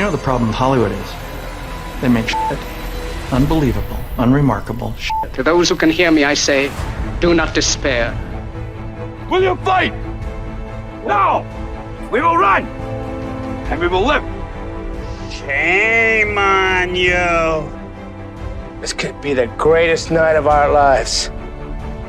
You know the problem with Hollywood is? They make shit. Unbelievable, unremarkable shit. To those who can hear me, I say, do not despair. Will you fight? No! We will run! And we will live! Shame on you! This could be the greatest night of our lives.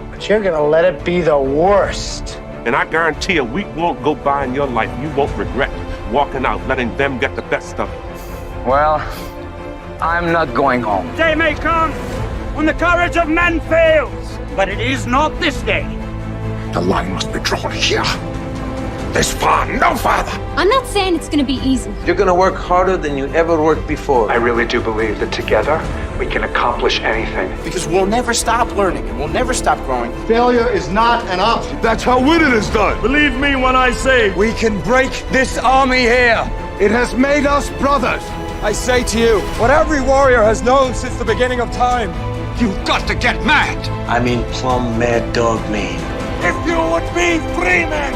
But you're gonna let it be the worst. And I guarantee a week won't go by in your life you won't regret walking out, letting them get the best of it. Well, I'm not going home. Day may come when the courage of men fails, but it is not this day. The line must be drawn here. This far, no farther. I'm not saying it's gonna be easy. You're gonna work harder than you ever worked before. I really do believe that together we can accomplish anything. Because we'll never stop learning and we'll never stop growing. Failure is not an option. That's how winning is done. Believe me when I say we can break this army here. It has made us brothers. I say to you, what every warrior has known since the beginning of time. You've got to get mad. I mean plumb mad dog mean. If you would be free men,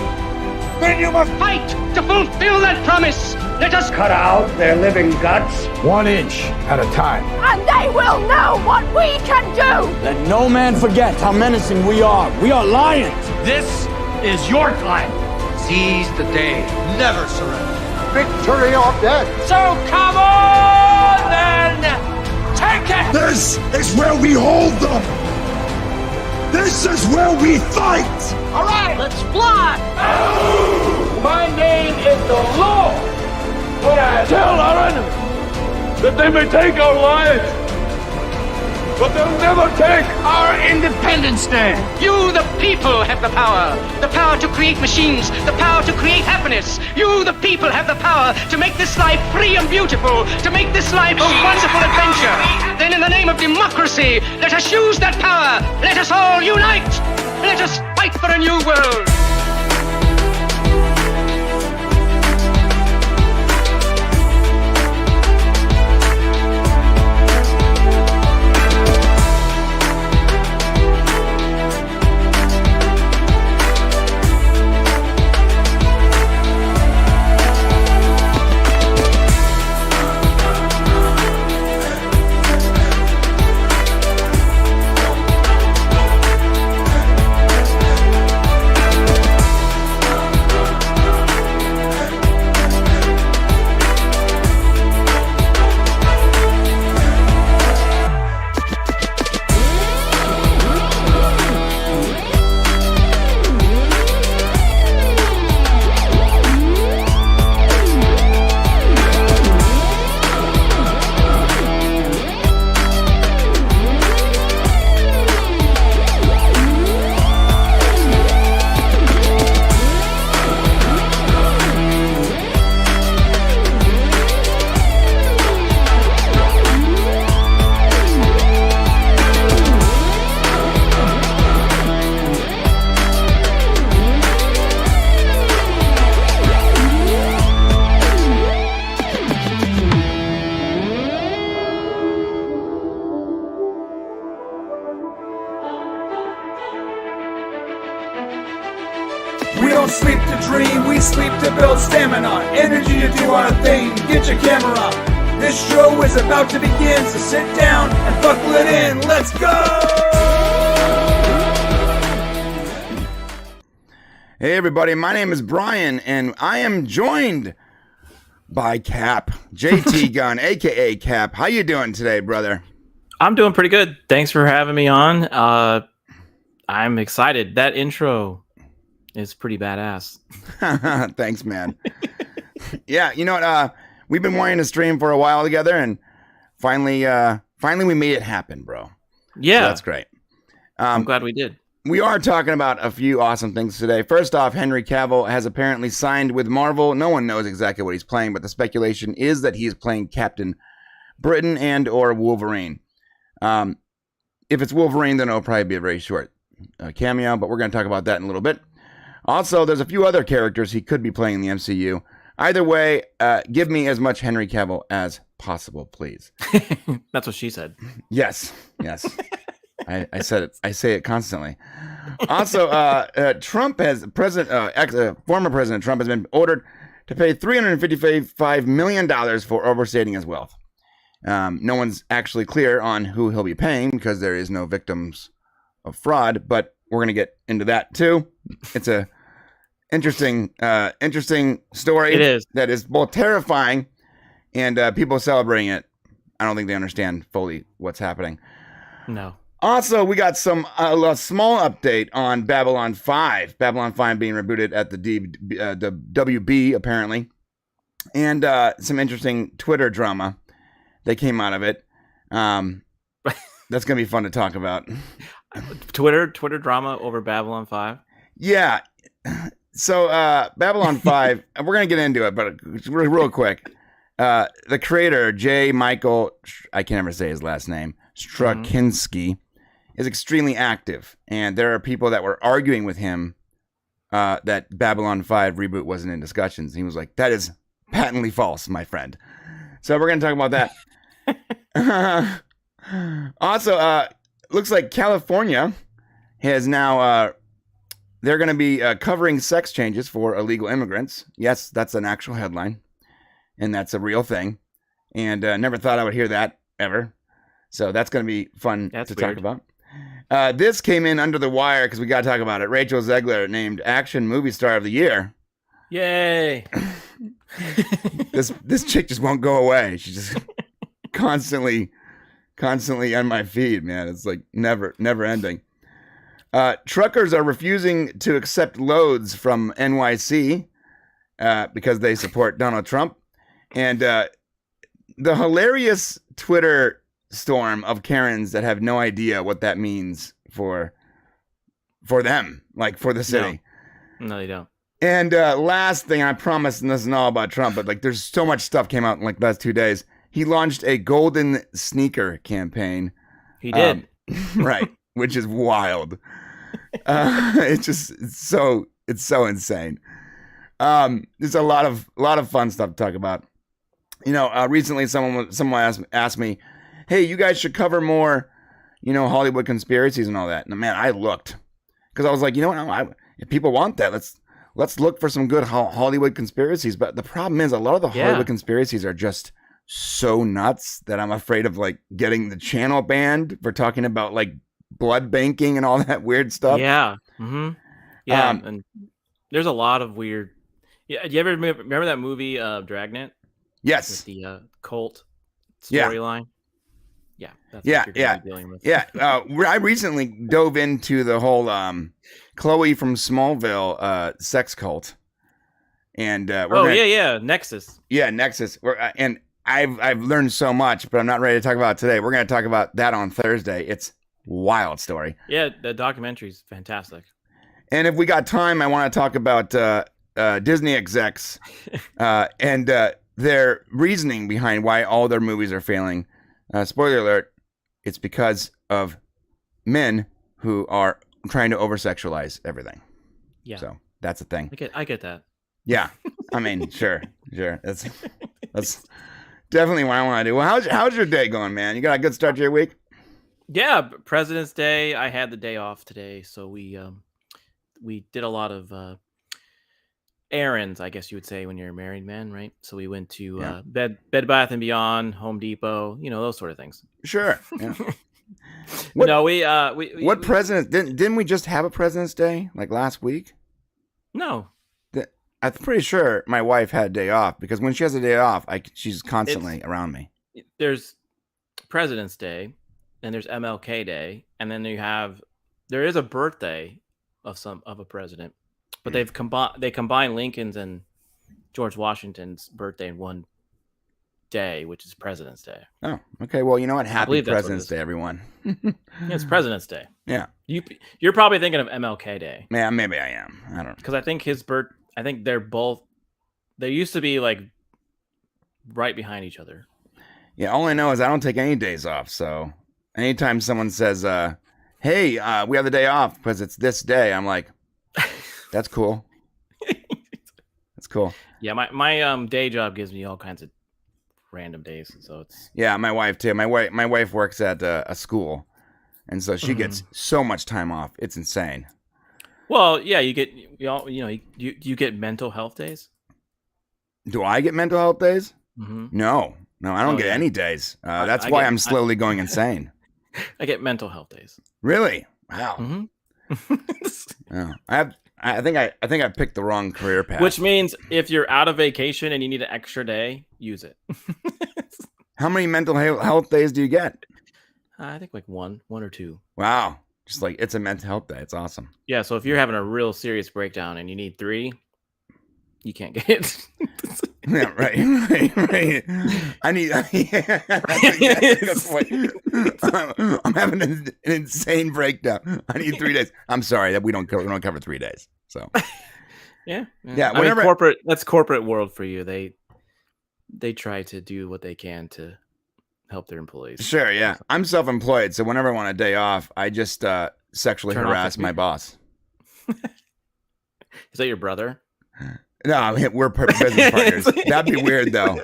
then you must fight to fulfill that promise. Let us cut out their living guts 1 inch at a time. And they will know what we can do. Let no man forget how menacing we are. We are lions. This is your time. Seize the day. Never surrender. Victory or death. So come on then! Take it! This is where we hold them. This is where we fight. All right, let's fly. My name is the Lord. When I tell our enemies that they may take our lives, but they'll never take our Independence Day. You, the people, have the power to create machines, the power to create happiness. You, the people, have the power to make this life free and beautiful, to make this life a wonderful adventure. Then in the name of democracy, let us use that power. Let us all unite. Let us fight for a new world. We don't sleep to dream, we sleep to build stamina, energy to do our thing. Get your camera on. This show is about to begin, so sit down and buckle it in. Let's go! Hey everybody, my name is Brian, and I am joined by Cap, JT Gunn, aka Cap. How you doing today, brother? I'm doing pretty good. Thanks for having me on. I'm excited. That intro is pretty badass. Thanks, man. Yeah, you know what? We've been wanting to stream for a while together, and finally we made it happen, bro. Yeah, so that's great. I'm glad we did. We are talking about a few awesome things today. First off, Henry Cavill has apparently signed with Marvel. No one knows exactly what he's playing, but the speculation is that he's playing Captain Britain and or Wolverine. If it's Wolverine, then it'll probably be a very short cameo, but we're going to talk about that in a little bit. Also, there's a few other characters he could be playing in the MCU. Either way, give me as much Henry Cavill as possible, please. That's what she said. Yes. I said it. I say it constantly. Also, former President Trump has been ordered to pay $355 million for overstating his wealth. No one's actually clear on who he'll be paying because there is no victims of fraud, but we're going to get into that too. It's a interesting story. It is. That is both terrifying and people celebrating it. I don't think they understand fully what's happening. No. Also, we got a small update on Babylon 5. Babylon 5 being rebooted at the WB, apparently. And some interesting Twitter drama that came out of it. That's going to be fun to talk about. Twitter drama over Babylon 5? Yeah. So, Babylon 5, we're going to get into it, but real quick. The creator, J. Michael, I can never say his last name, Straczynski, is extremely active. And there are people that were arguing with him that Babylon 5 reboot wasn't in discussions. He was like, that is patently false, my friend. So we're going to talk about that. Also, looks like California has now, they're going to be covering sex changes for illegal immigrants. Yes, that's an actual headline. And that's a real thing. And never thought I would hear that ever. So that's going to be fun to talk about. This came in under the wire because we got to talk about it. Rachel Zegler named Action Movie Star of the Year. Yay. This chick just won't go away. She's just constantly on my feed, man. It's like never ending. Truckers are refusing to accept loads from NYC because they support Donald Trump. And the hilarious Twitter storm of Karens that have no idea what that means for them, like for the city. No, they don't. And last thing, I promise, and this isn't all about Trump, but like there's so much stuff came out in like the last 2 days. He launched a golden sneaker campaign. He did. Right, which is wild. It's so insane. There's a lot of fun stuff to talk about. You know, recently someone asked me, "Hey, you guys should cover more, Hollywood conspiracies and all that." And man, I looked because I was like, if people want that, let's look for some good Hollywood conspiracies. But the problem is, a lot of the Hollywood conspiracies are just so nuts that I'm afraid of like getting the channel banned for talking about like blood banking and all that weird stuff. Yeah. Mm-hmm. Yeah. And there's a lot of weird. Yeah. Do you ever remember that movie, Dragnet? Yes. With the cult storyline. Yeah. That's Yeah. what you're gonna be dealing with. Yeah. I recently dove into the whole Chloe from Smallville sex cult. And Nexus. Yeah, Nexus. And I've learned so much, but I'm not ready to talk about it today. We're going to talk about that on Thursday. It's a wild story. Yeah, the documentary is fantastic. And if we got time, I want to talk about Disney execs and their reasoning behind why all their movies are failing. Spoiler alert, it's because of men who are trying to over-sexualize everything. Yeah. So that's a thing. I get that. Yeah. I mean, sure. That's definitely what I want to do. Well, how's your day going, man? You got a good start to your week? Yeah, President's Day. I had the day off today, so we did a lot of errands, I guess you would say, when you're a married man, right? So we went to Bed Bath and Beyond, Home Depot, those sort of things. Sure. Yeah. What president didn't we just have a President's Day like last week? No. I'm pretty sure my wife had a day off because when she has a day off, she's constantly around me. There's President's Day, and there's MLK Day, and then there is a birthday of a president, but they combine Lincoln's and George Washington's birthday in one day, which is President's Day. Oh, okay. Well, you know what? Happy President's Day, everyone. Yeah, it's President's Day. Yeah. You're probably thinking of MLK Day. Yeah, maybe I am. I don't know. Because I think I think they used to be like right behind each other. Yeah, all I know is I don't take any days off. So anytime someone says, hey, we have the day off because it's this day, I'm like, that's cool. That's cool. Yeah, my day job gives me all kinds of random days. So it's... Yeah, my wife too. My wife works at a school. And so she gets so much time off. It's insane. Well, yeah, you get mental health days. Do I get mental health days? Mm-hmm. No, I don't get any days. That's why I'm slowly going insane. I get mental health days. Really? Wow. Mm-hmm. I think I picked the wrong career path. Which means if you're out of vacation and you need an extra day, use it. How many mental health days do you get? I think like one or two. Wow. Just like it's a mental health day. It's awesome. Yeah. So if you're having a real serious breakdown and you need 3, you can't get it. Yeah, right. I need. I'm having an insane breakdown. I need 3 days. I'm sorry that we don't cover 3 days. So yeah. I mean, corporate. That's corporate world for you. They try to do what they can to help their employees. Sure. Yeah. I'm self-employed, so whenever I want a day off, I just sexually harass my boss. Is that your brother? No, we're business partners. That'd be weird, though.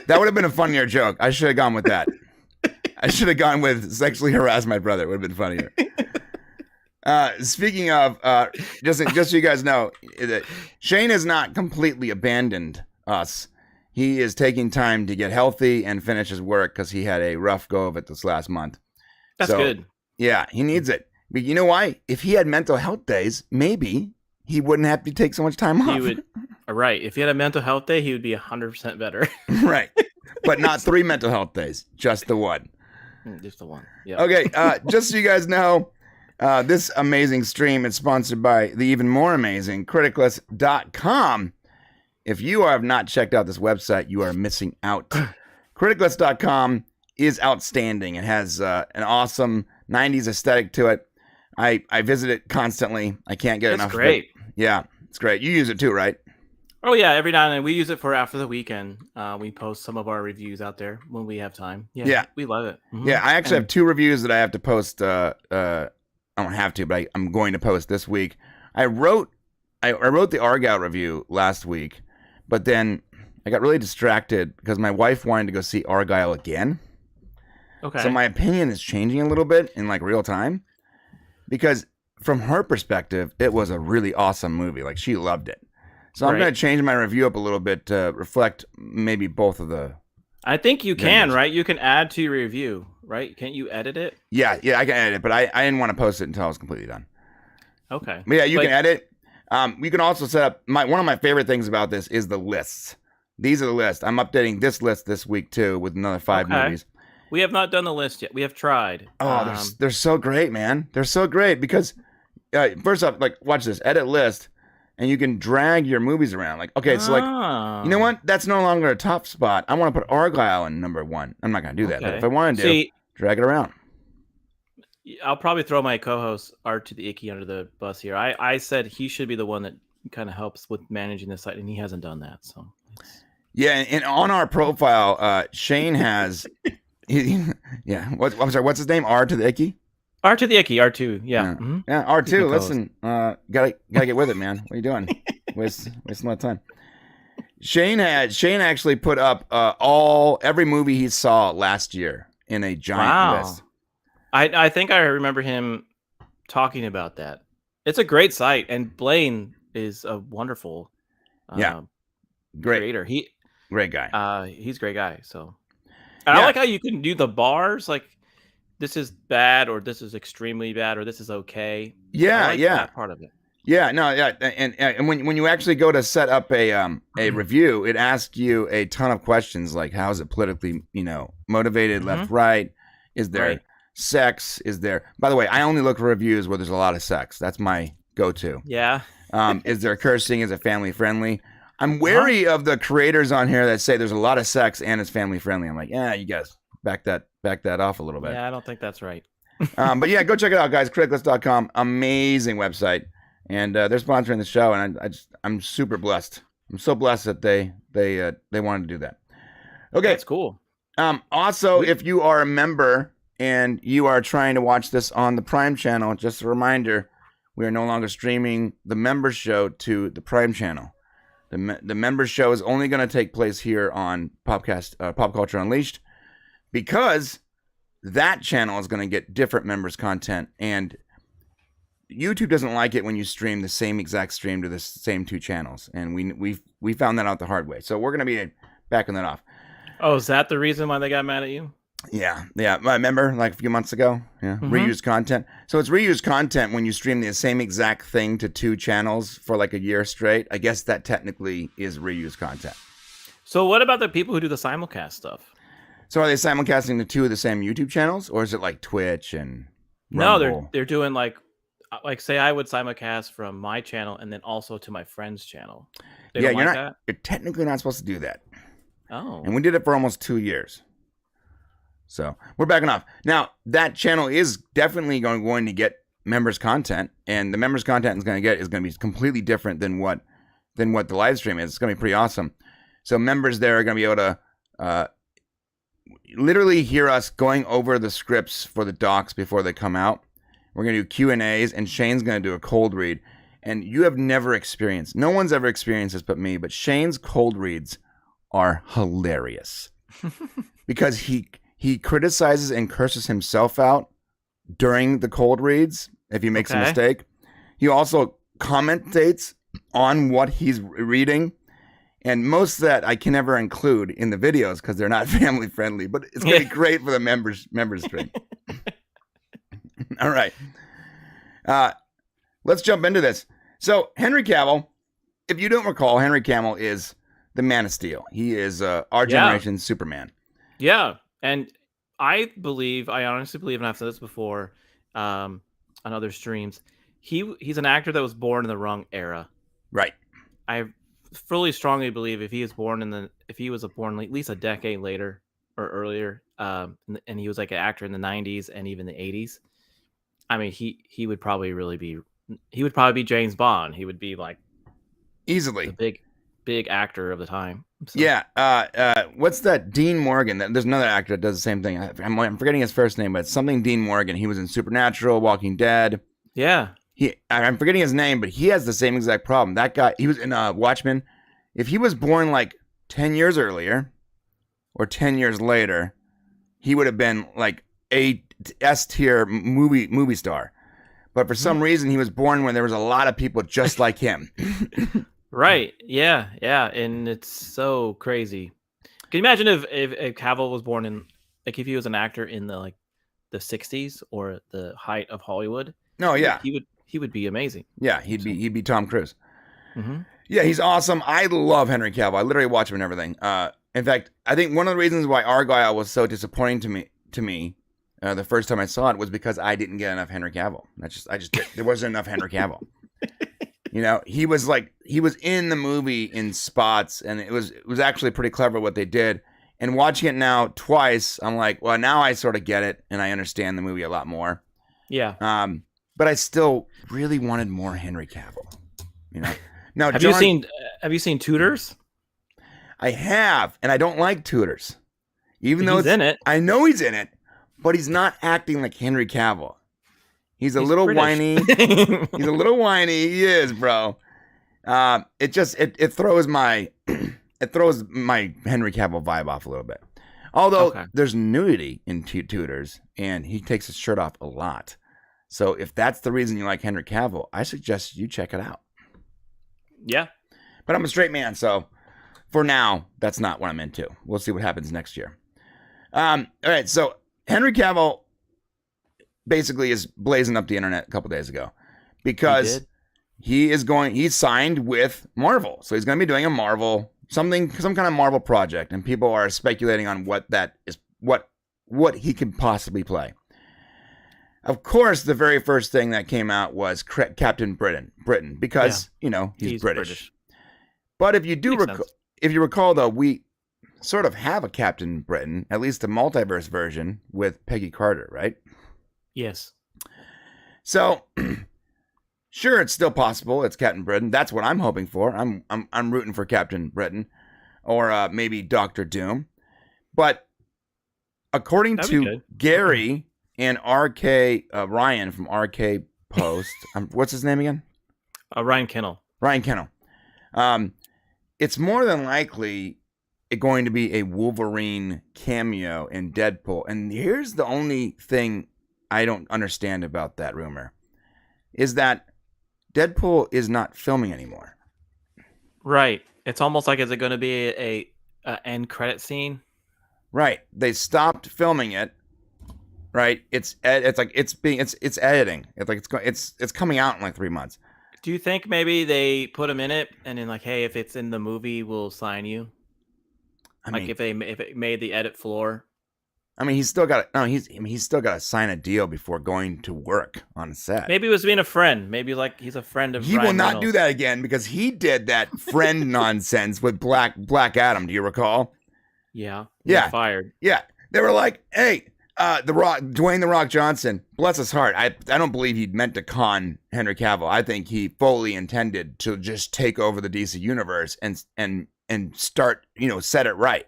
That would have been a funnier joke. I should have gone with that. I should have gone with sexually harass my brother. It would have been funnier. Speaking of, just so you guys know, Shane has not completely abandoned us. He is taking time to get healthy and finish his work because he had a rough go of it this last month. That's good. Yeah, he needs it. But you know why? If he had mental health days, maybe he wouldn't have to take so much time off. He would. Right. If he had a mental health day, he would be 100% better. Right. But not 3 mental health days, just the one. Just the one. Yeah. Okay. Just so you guys know, this amazing stream is sponsored by the even more amazing criticless.com. If you have not checked out this website, you are missing out. criticless.com is outstanding. It has an awesome 90s aesthetic to it. I visit it constantly. I can't get enough great. of it. Yeah, it's great. You use it too, right? Oh, yeah. Every now and then. We use it for after the weekend. We post some of our reviews out there when we have time. Yeah. We love it. Mm-hmm. Yeah, I actually have 2 reviews that I have to post. I don't have to, but I'm going to post this week. I wrote the Argyle review last week, but then I got really distracted because my wife wanted to go see Argyle again. Okay. So my opinion is changing a little bit in like real time because from her perspective, it was a really awesome movie. Like she loved it. So I'm going to change my review up a little bit to reflect maybe both of the. I think you can, right? You can add to your review, right? Can't you edit it? Yeah, I can edit it, but I didn't want to post it until I was completely done. Okay. But yeah, you can edit. You can also set up one of my favorite things about this is the lists. These are the lists. I'm updating this list this week too with another 5 movies. We have not done the list yet. We have tried. Oh, they're so great, man. They're so great because first off, like watch this, edit list, and you can drag your movies around. Like, okay, so like, you know what? That's no longer a top spot. I want to put Argyle in number 1. I'm not going to do that, but if I want to drag it around. I'll probably throw my co-host Art to the Icky under the bus here. I said he should be the one that kind of helps with managing the site, and he hasn't done that. So, yeah, and on our profile, Shane has, I'm sorry, what's his name? R to the Icky. R to the Icky, R2, yeah. Mm-hmm. Yeah, R2. Listen, gotta get with it, man. What are you doing? Wasting my time. Shane actually put up every movie he saw last year in a giant list. I think I remember him talking about that. It's a great site, and Blaine is a wonderful creator. Great guy. He's a great guy. So I like how you can do the bars, like this is bad, or this is extremely bad, or this is okay. That part of it. Yeah, no, yeah, and when you actually go to set up a review, it asks you a ton of questions like how is it politically, motivated, left, right? Is there sex? Is there? By the way, I only look for reviews where there's a lot of sex. That's my go-to. Yeah. Is there cursing? Is it family friendly? I'm wary of the creators on here that say there's a lot of sex and it's family friendly. I'm like, you guys back that off a little bit. Yeah, I don't think that's right. But yeah, go check it out, guys. criticless.com, amazing website. And they're sponsoring the show, and I'm super blessed. I'm so blessed that they wanted to do that. Okay, that's cool. Also, if you are a member and you are trying to watch this on the Prime channel, just a reminder, we are no longer streaming the member show to the Prime channel. The member show is only going to take place here on Popcast, Pop Culture Unleashed, because that channel is going to get different members' content and YouTube doesn't like it when you stream the same exact stream to the same two channels, and we found that out the hard way. So we're gonna be backing that off. Oh, is that the reason why they got mad at you? Yeah. I remember like a few months ago. Yeah, reused content. So it's reused content when you stream the same exact thing to two channels for like a year straight. I guess that technically is reused content. So what about the people who do the simulcast stuff? So are they simulcasting the two of the same YouTube channels, or is it like Twitch and Rumble? No, they're doing like say I would simulcast from my channel and then also to my friend's channel. You're technically not supposed to do that. Oh. And we did it for almost 2 years. So we're backing off. Now, that channel is definitely going to get members content, and the members content is going to be completely different than what the live stream is. It's going to be pretty awesome. So members there are going to be able to literally hear us going over the scripts for the docs before they come out. We're going to do Q&As, and Shane's going to do a cold read. And you have never experienced, no one's ever experienced this but me, but Shane's cold reads are hilarious. Because he criticizes and curses himself out during the cold reads if he makes a mistake. He also commentates on what he's reading. And most of that I can never include in the videos because they're not family friendly, but it's going to be great for the members stream. All right. Let's jump into this. So Henry Cavill, if you don't recall, Henry Cavill is the Man of Steel. He is our generation's Superman. Yeah. And I honestly believe, and I've said this before on other streams, he's an actor that was born in the wrong era. Right. I fully strongly believe if he was born at least a decade later or earlier, and he was like an actor in the 90s and even the 80s, I mean, he would probably be James Bond. He would be like easily the big actor of the time. So. Yeah. What's that? Dean Morgan. There's another actor that does the same thing. I'm forgetting his first name, but it's something Dean Morgan. He was in Supernatural, Walking Dead. Yeah. I'm forgetting his name, but he has the same exact problem. That guy, he was in Watchmen. If he was born like 10 years earlier or 10 years later, he would have been like a S-tier movie star. But for some reason, he was born when there was a lot of people just like him. Right. Yeah. And it's so crazy. Can you imagine if Cavill was born in, like, if he was an actor in the 60s or the height of Hollywood? No, yeah. He would be amazing. Yeah, he'd be Tom Cruise. Mm-hmm. Yeah, he's awesome. I love Henry Cavill. I literally watch him and everything. In fact, I think one of the reasons why Argyle was so disappointing to me the first time I saw it was because I didn't get enough Henry Cavill. There wasn't enough Henry Cavill. You know, he was in the movie in spots, and it was actually pretty clever what they did. And watching it now twice, I'm like, well, now I sort of get it, and I understand the movie a lot more. Yeah. But I still really wanted more Henry Cavill. You know. Now, have you seen Tudors? I have, and I don't like Tudors. Even though he's in it. I know he's in it, but he's not acting like Henry Cavill. He's a little British. whiny. He's a little whiny. He is, bro. It throws my Henry Cavill vibe off a little bit. Although there's nudity in Tudors, and he takes his shirt off a lot. So if that's the reason you like Henry Cavill, I suggest you check it out. Yeah. But I'm a straight man, so for now, that's not what I'm into. We'll see what happens next year. All right, so Henry Cavill basically is blazing up the internet a couple days ago because he's signed with Marvel. So he's going to be doing some kind of Marvel project, and people are speculating on what that is, what he can possibly play. Of course, the very first thing that came out was Captain Britain, because he's British. But if you recall, though, we sort of have a Captain Britain, at least a multiverse version with Peggy Carter, right? Yes. So, sure, it's still possible. It's Captain Britain. That's what I'm hoping for. I'm rooting for Captain Britain, or maybe Doctor Doom. But according to Gary and RK Ryan from RK Post, what's his name again? Ryan Kennel. Ryan Kennel. It's more than likely going to be a Wolverine cameo in Deadpool. And here's the only thing I don't understand about that rumor. is that Deadpool is not filming anymore. Right. It's almost like, is it going to be a end credit scene? Right. They stopped filming it. Right. It's editing. It's coming out in like 3 months. Do you think maybe they put him in it and then like, hey, if it's in the movie, we'll sign you? If it made the edit floor. I mean, he's still got to sign a deal before going to work on a set. Maybe he was being a friend. Maybe like he's a friend of. He Ryan will not Reynolds. do that again because he did that friend nonsense with Black Adam. Do you recall? Yeah. Yeah. Fired. Yeah. They were like, hey, Dwayne The Rock Johnson, bless his heart. I don't believe he meant to con Henry Cavill. I think he fully intended to just take over the DC universe and start, set it right.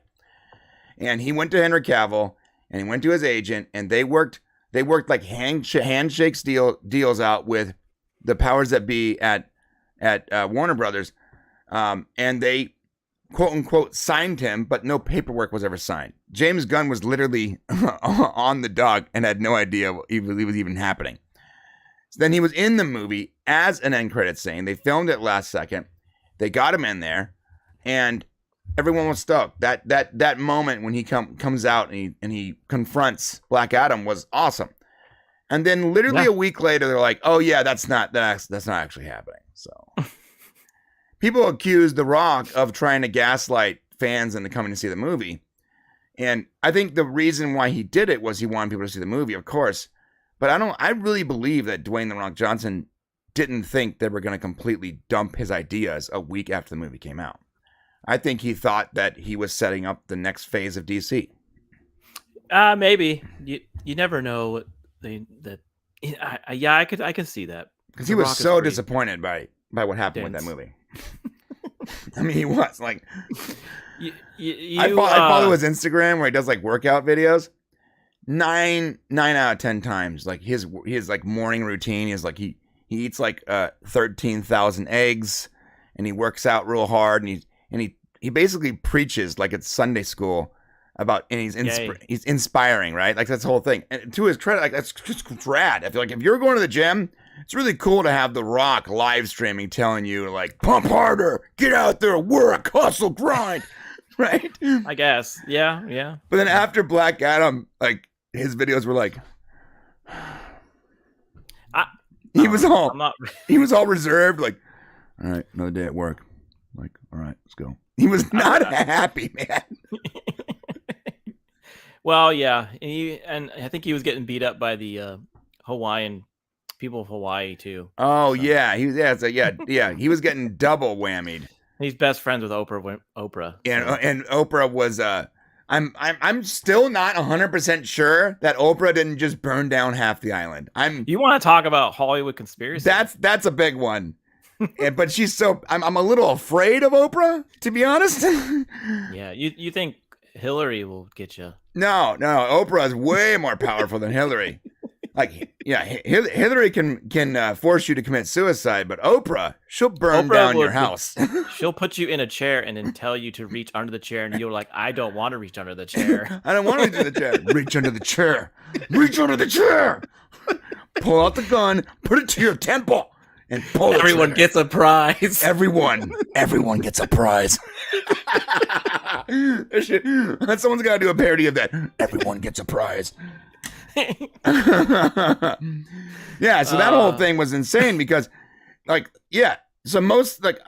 And he went to Henry Cavill and he went to his agent and they worked like handshake deals out with the powers that be at Warner Brothers. And they quote unquote signed him, but no paperwork was ever signed. James Gunn was literally on the dock and had no idea what was even happening. So then he was in the movie as an end credit scene. They filmed it last second. They got him in there, and everyone was stoked. That moment when he comes out and he confronts Black Adam was awesome. And then literally a week later, they're like, "Oh yeah, that's not actually happening." So people accused The Rock of trying to gaslight fans into coming to see the movie. And I think the reason why he did it was he wanted people to see the movie, of course. But I really believe that Dwayne The Rock Johnson didn't think they were going to completely dump his ideas a week after the movie came out. I think he thought that he was setting up the next phase of DC. Maybe. You never know I could see that. Because he was so disappointed by what happened with that movie. I mean, he was like... I follow his Instagram where he does like workout videos. 9 out of 10 times, like his like morning routine is like he eats like 13,000 eggs and he works out real hard and he basically preaches like it's Sunday school about, and he's inspiring, right? Like that's the whole thing. And to his credit, like that's just rad. I feel like if you're going to the gym, it's really cool to have The Rock live streaming telling you like pump harder, get out there, work, hustle, grind. Right? I guess. Yeah. But then after Black Adam, like his videos were like he was all reserved, like, all right, another day at work. Like, all right, let's go. He was not happy, man. Well, yeah. And I think he was getting beat up by the Hawaiian people of Hawaii too. Oh, so. Yeah. He was getting double whammied. He's best friends with Oprah. And Oprah was I'm still not 100% sure that Oprah didn't just burn down half the island. You want to talk about Hollywood conspiracy? That's a big one. But she's I'm a little afraid of Oprah, to be honest. Yeah, you think Hillary will get you? No, Oprah is way more powerful than Hillary. Like, yeah, Hillary can force you to commit suicide, but Oprah, she'll burn down your house. She'll put you in a chair and then tell you to reach under the chair, and you're like, I don't want to reach under the chair. I don't want to reach under the chair. Reach under the chair. Reach under the chair. Pull out the gun, put it to your temple, and pull it. Everyone gets a prize. Everyone gets a prize. Someone's got to do a parody of that. Everyone gets a prize. Yeah, so that whole thing was insane because, like, yeah, so most, like,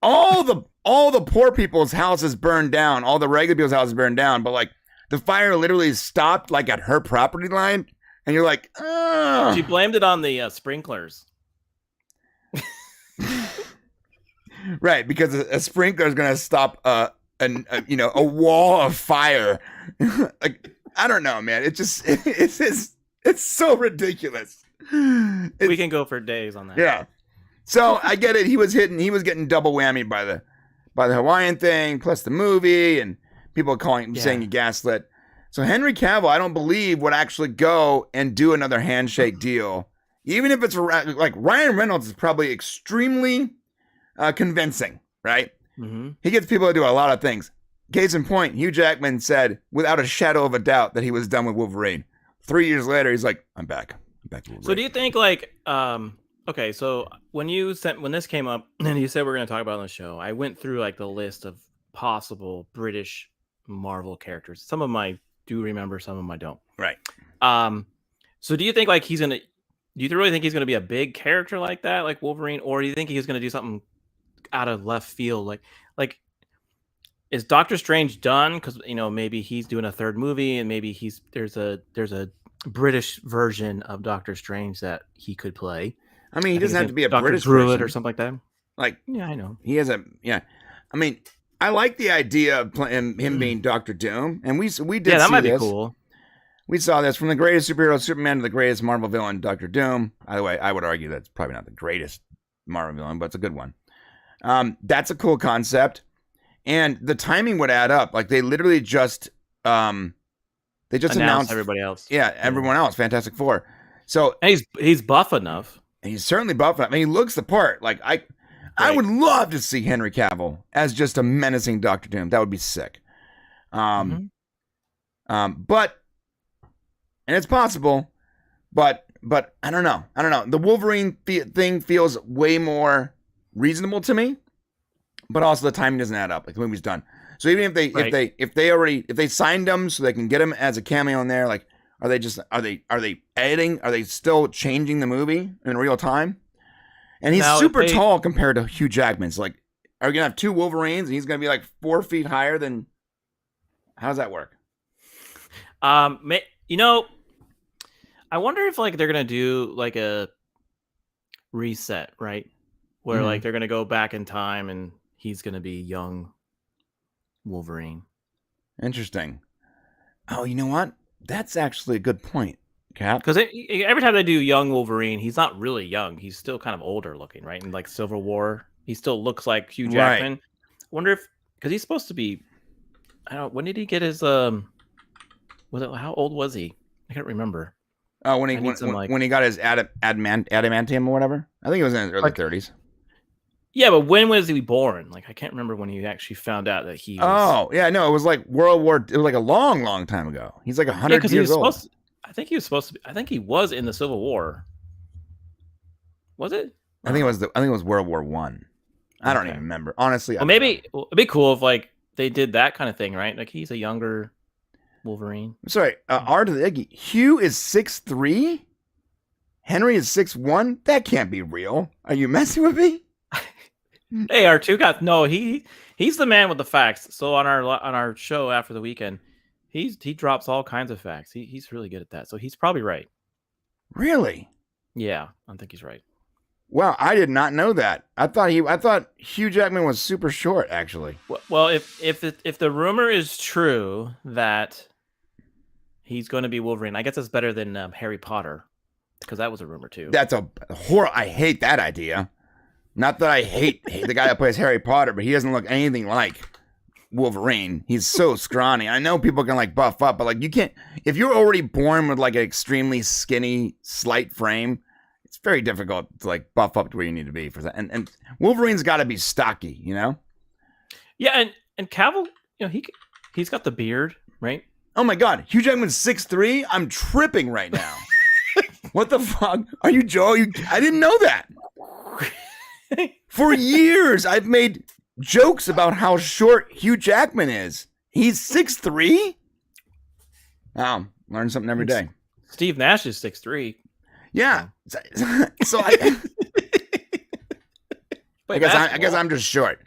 all the poor people's houses burned down, all the regular people's houses burned down, but like the fire literally stopped like at her property line, and you're like, ugh. She blamed it on the sprinklers. Right, because a sprinkler is gonna stop a wall of fire. Like, I don't know, man. It's so ridiculous. We can go for days on that. Yeah. So I get it. He was getting double whammy by the Hawaiian thing, plus the movie, and people saying he gaslit. So Henry Cavill, I don't believe, would actually go and do another handshake deal, even if it's like Ryan Reynolds is probably extremely convincing, right? Mm-hmm. He gets people to do a lot of things. Case in point, Hugh Jackman said, without a shadow of a doubt, that he was done with Wolverine. 3 years later, he's like, I'm back. I'm back to Wolverine. So do you think, like, okay, so when this came up and you said we're going to talk about it on the show, I went through like the list of possible British Marvel characters. Some of them I do remember, some of them I don't. Right. So do you think like do you really think he's going to be a big character like that, like Wolverine, or do you think he's going to do something out of left field, like is Doctor Strange done? Because maybe he's doing a third movie, and maybe there's a British version of Doctor Strange that he could play. I mean, he doesn't have to be a Dr. British Druid version or something like that. Like, yeah, I know. He has I mean, I like the idea of him being Doctor Doom, and we did. Yeah, that see might this. be cool. We saw this from the greatest superhero, Superman, to the greatest Marvel villain, Doctor Doom. By the way, I would argue that's probably not the greatest Marvel villain, but it's a good one. That's a cool concept, and the timing would add up. Like they literally just announced everybody else. Yeah, everyone else. Fantastic Four. So and he's buff enough. And he's certainly buff enough. I mean, he looks the part. Like I would love to see Henry Cavill as just a menacing Doctor Doom. That would be sick. But and it's possible, but I don't know. The Wolverine thing feels way more reasonable to me, but also the timing doesn't add up. Like the movie's done. So even if they signed him so they can get him as a cameo in there, like are they editing? Are they still changing the movie in real time? And he's super tall compared to Hugh Jackman's. Like, are we gonna have two Wolverines and he's gonna be like 4 feet higher than? How does that work? I wonder if like they're gonna do like a reset, right? Where like they're gonna go back in time and he's gonna be young Wolverine. Interesting. Oh, you know what? That's actually a good point, Cap. Because every time they do young Wolverine, he's not really young. He's still kind of older looking, right? And like Civil War, he still looks like Hugh Jackman. Right. I wonder if because he's supposed to be. I don't know. When did he get his? How old was he? I can't remember. Oh, when he got his adamantium or whatever. I think it was in his early 30s. Yeah, but when was he born? Like I can't remember when he actually found out that he was... Oh, yeah, no, it was like World War... It was like a long, long time ago. He's like 100 years old. I think he was supposed to be... I think he was in the Civil War. Was it? I think it was World War One. I don't even remember. Honestly, well, maybe it'd be cool if like they did that kind of thing, right? Like he's a younger Wolverine. Sorry, R to the Iggy. Hugh is 6'3"? Henry is 6'1"? That can't be real. Are you messing with me? Hey, R2 got he's the man with the facts. So on our show after the weekend, he drops all kinds of facts. He's really good at that. So he's probably right. Really? Yeah, I think he's right. Wow, I did not know that. I thought Hugh Jackman was super short, actually. Well, if the rumor is true that he's going to be Wolverine, I guess it's better than Harry Potter, because that was a rumor too. That's a horror. I hate that idea. Not that I hate the guy that plays Harry Potter, but he doesn't look anything like Wolverine. He's so scrawny. I know people can like buff up, but like you can't. If you're already born with like an extremely skinny, slight frame, it's very difficult to like buff up to where you need to be for that. And Wolverine's got to be stocky, you know. Yeah, and Cavill, he's got the beard, right? Oh my God, Hugh Jackman's 6'3". I'm tripping right now. What the fuck? Are you Joe? I didn't know that. For years, I've made jokes about how short Hugh Jackman is. He's 6'3". Wow, learn something every day. Steve Nash is 6'3". Yeah, so I guess I'm just short.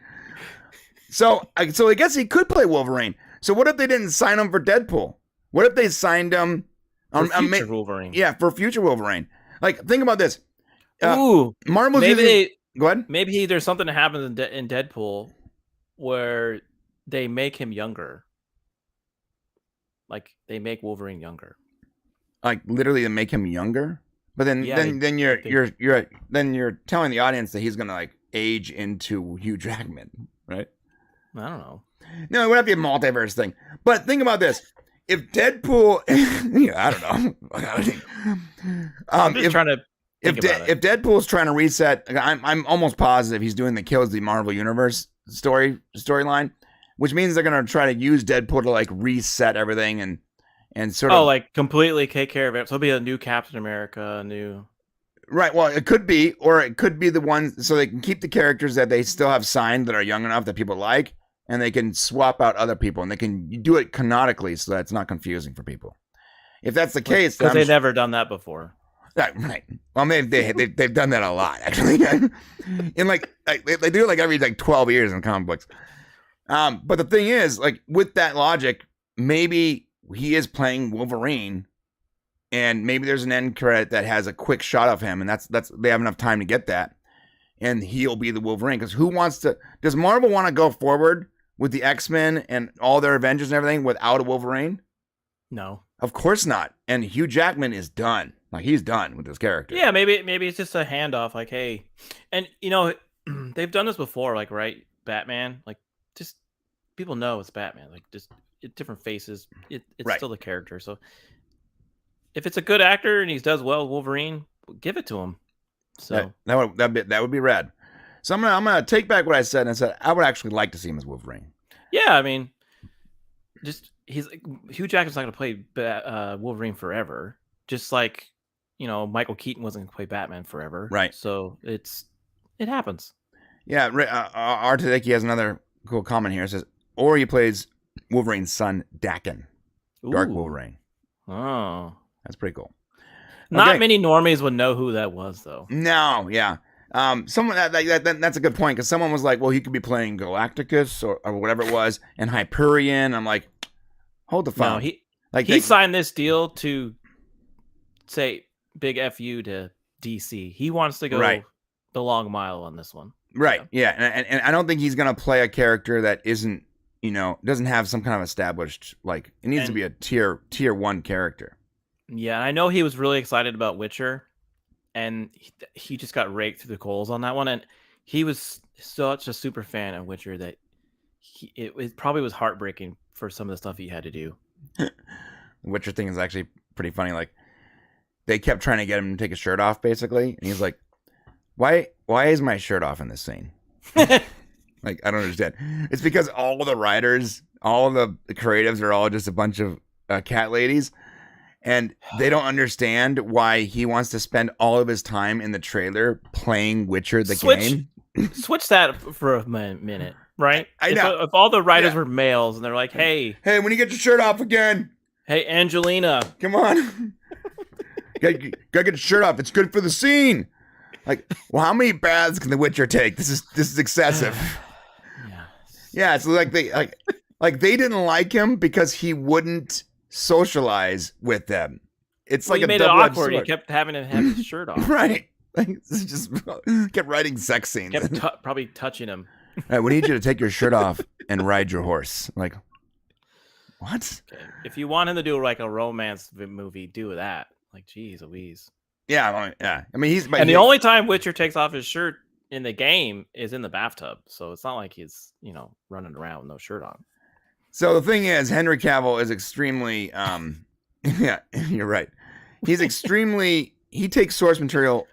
So I guess he could play Wolverine. So what if they didn't sign him for Deadpool? What if they signed him for future Wolverine? Yeah, for future Wolverine. Like, think about this. Marvel's go ahead. Maybe there's something that happens in Deadpool where they make him younger. Like they make Wolverine younger. Like literally, they make him younger. But then you're telling the audience that he's gonna like age into Hugh Jackman, right? I don't know. No, it would have to be a multiverse thing. But think about this: if Deadpool, I don't know. I'm just trying to. If Deadpool's trying to reset, I'm almost positive he's doing the Kills the Marvel Universe storyline, which means they're gonna try to use Deadpool to like reset everything and sort of like completely take care of it. So it'll be a new Captain America, a new Right. Well, it could be, or it could be the ones so they can keep the characters that they still have signed that are young enough that people like, and they can swap out other people, and they can do it canonically so that it's not confusing for people. If that's the case, because they've never done that before. Right. Well, they've done that a lot actually. In like they do it like every 12 years in comic books. But the thing is, like with that logic, maybe he is playing Wolverine. And maybe there's an end credit that has a quick shot of him, and that's they have enough time to get that, and he'll be the Wolverine. Because who wants to? Does Marvel want to go forward with the X-Men and all their Avengers and everything without a Wolverine? No, of course not. And Hugh Jackman is done. Like he's done with this character. Yeah, maybe it's just a handoff. Like, hey, and they've done this before. Like, right, Batman. Like, just people know it's Batman. Like, just different faces. It's right. Still the character. So. If it's a good actor and he does well, Wolverine, give it to him. So that would be rad. So I'm gonna take back what I said and I said I would actually like to see him as Wolverine. Yeah, I mean, Hugh Jackman's not gonna play Wolverine forever. Just like Michael Keaton wasn't gonna play Batman forever. Right. So it happens. Yeah. Art Hideki has another cool comment here. It says, or he plays Wolverine's son, Daken, Dark Wolverine. Oh. That's pretty cool. Not many normies would know who that was, though. No, yeah. Someone that's a good point because someone was like, "Well, he could be playing Galacticus or whatever it was, and Hyperion." I'm like, "Hold the phone." No, he signed this deal to say big fu to DC. He wants to go the long mile on this one. Right? Yeah, and I don't think he's gonna play a character that isn't doesn't have some kind of established like it needs to be a tier 1 character. Yeah, I know he was really excited about Witcher, and he just got raked through the coals on that one. And he was such a super fan of Witcher that it probably was heartbreaking for some of the stuff he had to do. The Witcher thing is actually pretty funny. Like they kept trying to get him to take his shirt off, basically, and he's like, "Why is my shirt off in this scene?" Like I don't understand. It's because all the writers, all the creatives are all just a bunch of cat ladies. And they don't understand why he wants to spend all of his time in the trailer playing Witcher the game. Switch that for a minute, right? I know. If all the writers were males and they're like, hey, when you get your shirt off again. Hey, Angelina. Come on. Gotta get your shirt off. It's good for the scene. Like, well, how many baths can the Witcher take? This is excessive. Yeah, it's like they didn't like him because he wouldn't socialize with them. It's like he made it awkward. He kept having to have his shirt off. Right. Like just kept writing sex scenes. Kept probably touching him. Right, we need you to take your shirt off and ride your horse. Like, what? Okay. If you want him to do like a romance movie, do that. Like, geez Louise. Yeah, yeah. I mean, the only time Witcher takes off his shirt in the game is in the bathtub. So it's not like he's running around with no shirt on. So the thing is, Henry Cavill is extremely, yeah, you're right. He's extremely, he takes source material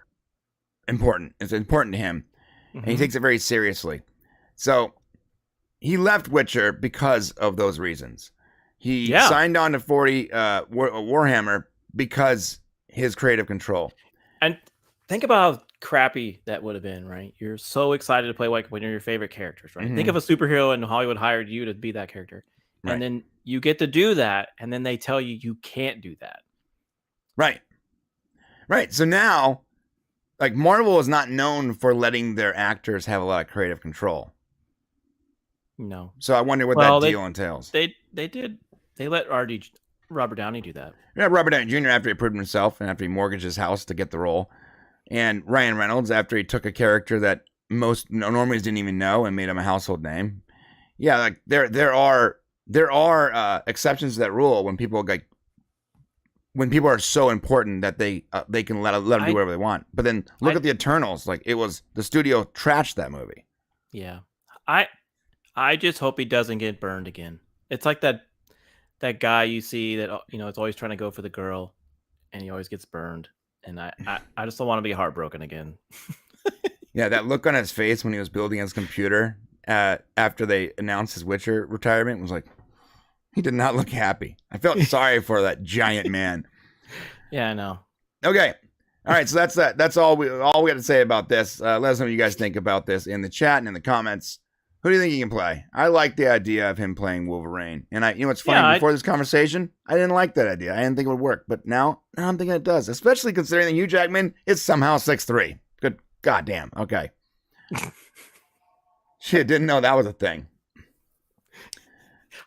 important. It's important to him. Mm-hmm. And he takes it very seriously. So he left Witcher because of those reasons. He signed on to 40 Warhammer because his creative control. And think about how crappy that would have been, right? You're so excited to play like one of your favorite characters, right? Mm-hmm. Think of a superhero and Hollywood hired you to be that character. Right. And then you get to do that, and then they tell you can't do that. Right. Right. So now, like, Marvel is not known for letting their actors have a lot of creative control. No. So I wonder what that deal entails. They let Robert Downey do that. Yeah, Robert Downey Jr. after he proved himself and after he mortgaged his house to get the role. And Ryan Reynolds after he took a character that most normies didn't even know and made him a household name. Yeah, like there are exceptions to that rule when people are so important that they can let them do whatever they want. But then look at the Eternals. Like, it was the studio trashed that movie. Yeah, I just hope he doesn't get burned again. It's like that guy you see that is always trying to go for the girl, and he always gets burned. And I just don't want to be heartbroken again. Yeah, that look on his face when he was building his computer after they announced his Witcher retirement was like, he did not look happy. I felt sorry for that giant man. Yeah, I know. Okay. All right, so that's all we got to say about this. Let us know what you guys think about this in the chat and in the comments. Who do you think he can play? I like the idea of him playing Wolverine. And you know what's funny? Before this conversation, I didn't like that idea. I didn't think it would work. But now I'm thinking it does, especially considering that Hugh Jackman is somehow 6'3". Good goddamn. Okay. Shit, didn't know that was a thing.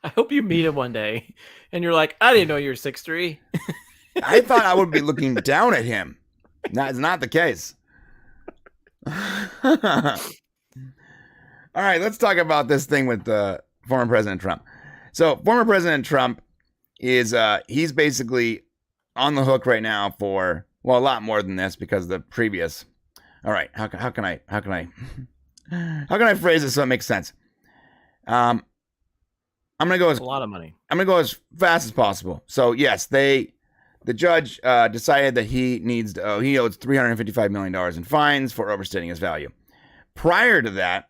I hope you meet him one day and you're like, I didn't know you were 6'3". I thought I would be looking down at him. That's not the case. All right, let's talk about this thing with former President Trump. So former President Trump is he's basically on the hook right now for, well, a lot more than this because the previous. All right, how can I phrase this so it makes sense? I'm gonna go as a lot of money. I'm gonna go as fast as possible. So yes, the judge decided that he owes $355 million in fines for overstating his value. Prior to that,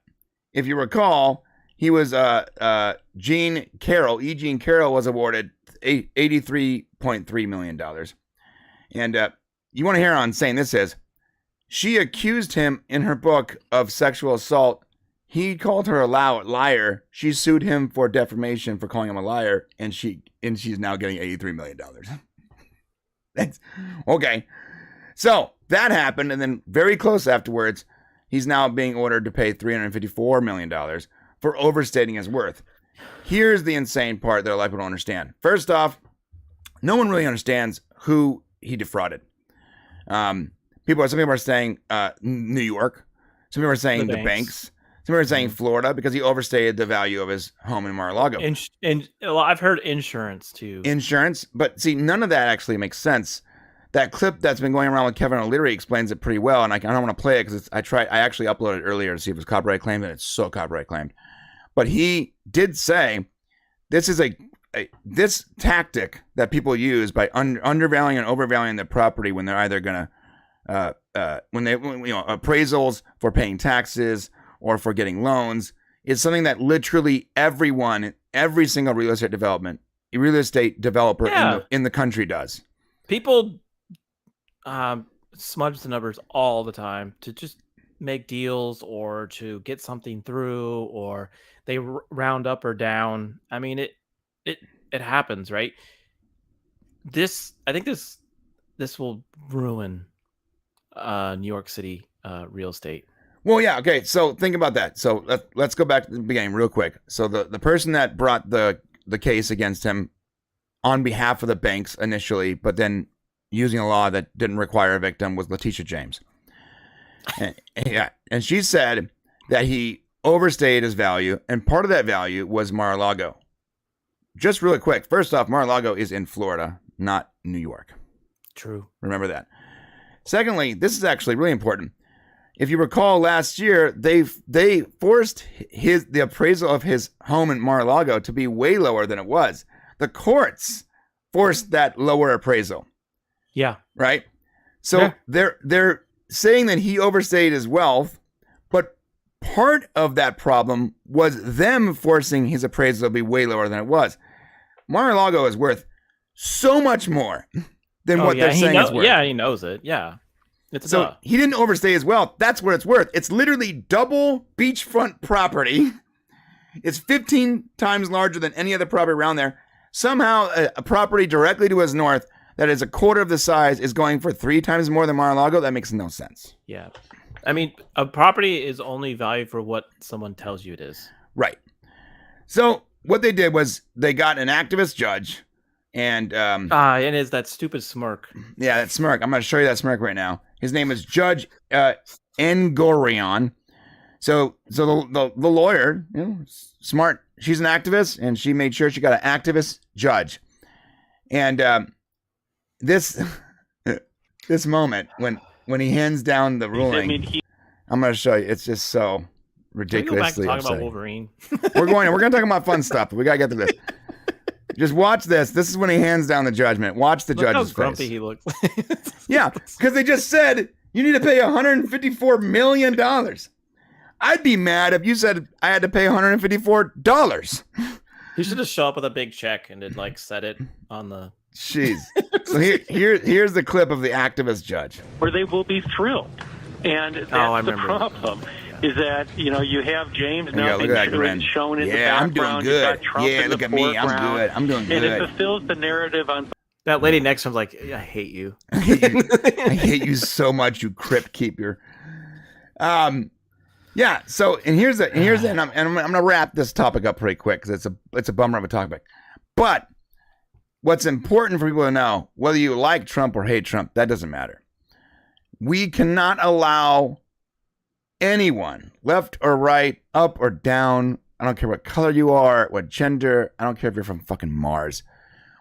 if you recall, he was Jean Carroll was awarded $83.3 million. And you want to hear how insane this is? She accused him in her book of sexual assault. He called her a liar. She sued him for defamation for calling him a liar, and she's now getting $83 million. That's okay. So that happened, and then very close afterwards, he's now being ordered to pay $354 million for overstating his worth. Here's the insane part that a lot of people don't understand. First off, no one really understands who he defrauded. Some people are saying New York. Some people are saying the banks. Some people are saying Florida because he overstated the value of his home in Mar-a-Lago. I've heard insurance too. Insurance, but see, none of that actually makes sense. That clip that's been going around with Kevin O'Leary explains it pretty well, and I don't want to play it because I actually uploaded it earlier to see if it was copyright claimed, and it's so copyright claimed. But he did say this is this tactic that people use by undervaluing and overvaluing the property when they're either gonna appraisals for paying taxes or for getting loans is something that literally every single real estate developer in the country does. People smudge the numbers all the time to just make deals or to get something through, or they round up or down. I mean, it happens, right? I think this will ruin New York City real estate. Well, yeah, okay. So think about that. So let's go back to the beginning real quick. So the person that brought the case against him on behalf of the banks initially, but then using a law that didn't require a victim, was Letitia James. And she said that he overstated his value, and part of that value was Mar-a-Lago. Just really quick, first off, Mar-a-Lago is in Florida, not New York. True. Remember that. Secondly, this is actually really important. If you recall last year, they forced the appraisal of his home in Mar-a-Lago to be way lower than it was. The courts forced that lower appraisal. Yeah. Right? So they're saying that he overstated his wealth, but part of that problem was them forcing his appraisal to be way lower than it was. Mar-a-Lago is worth so much more than what they're saying it's worth. Yeah, he knows it. Yeah. So he didn't overstay his wealth. That's what it's worth. It's literally double beachfront property. It's 15 times larger than any other property around there. Somehow a property directly to his north that is a quarter of the size is going for 3 times more than Mar-a-Lago. That makes no sense. Yeah. I mean, a property is only valued for what someone tells you it is. Right. So what they did was they got an activist judge and and is that stupid smirk. Yeah, that smirk. I'm going to show you that smirk right now. His name is Judge Ngorion. So the lawyer, smart. She's an activist, and she made sure she got an activist judge. And this moment when he hands down the ruling, I'm going to show you. It's just so ridiculously. Can we go back and talk about Wolverine? We're going to talk about fun stuff, but we got to get to this. Just watch this. This is when he hands down the judgment. Watch the judge's face. How grumpy he looks. Yeah, because they just said you need to pay $154 million. I'd be mad if you said I had to pay $154. He should just show up with a big check and then set it on the Jeez. So here's the clip of the activist judge. Where they will be thrilled. And that's the problem. Is that, you have James now being shown in the background. I'm doing good. You've got Trump in look the at me. I'm good. I'm doing good. And it fulfills the narrative on... That lady next to him's like, I hate you. I hate you so much, you crypt keeper. Yeah. So, and I'm gonna wrap this topic up pretty quick because it's a bummer of a topic. But what's important for people to know, whether you like Trump or hate Trump, that doesn't matter. We cannot allow anyone, left or right, up or down, I don't care what color you are, what gender, I don't care if you're from fucking Mars.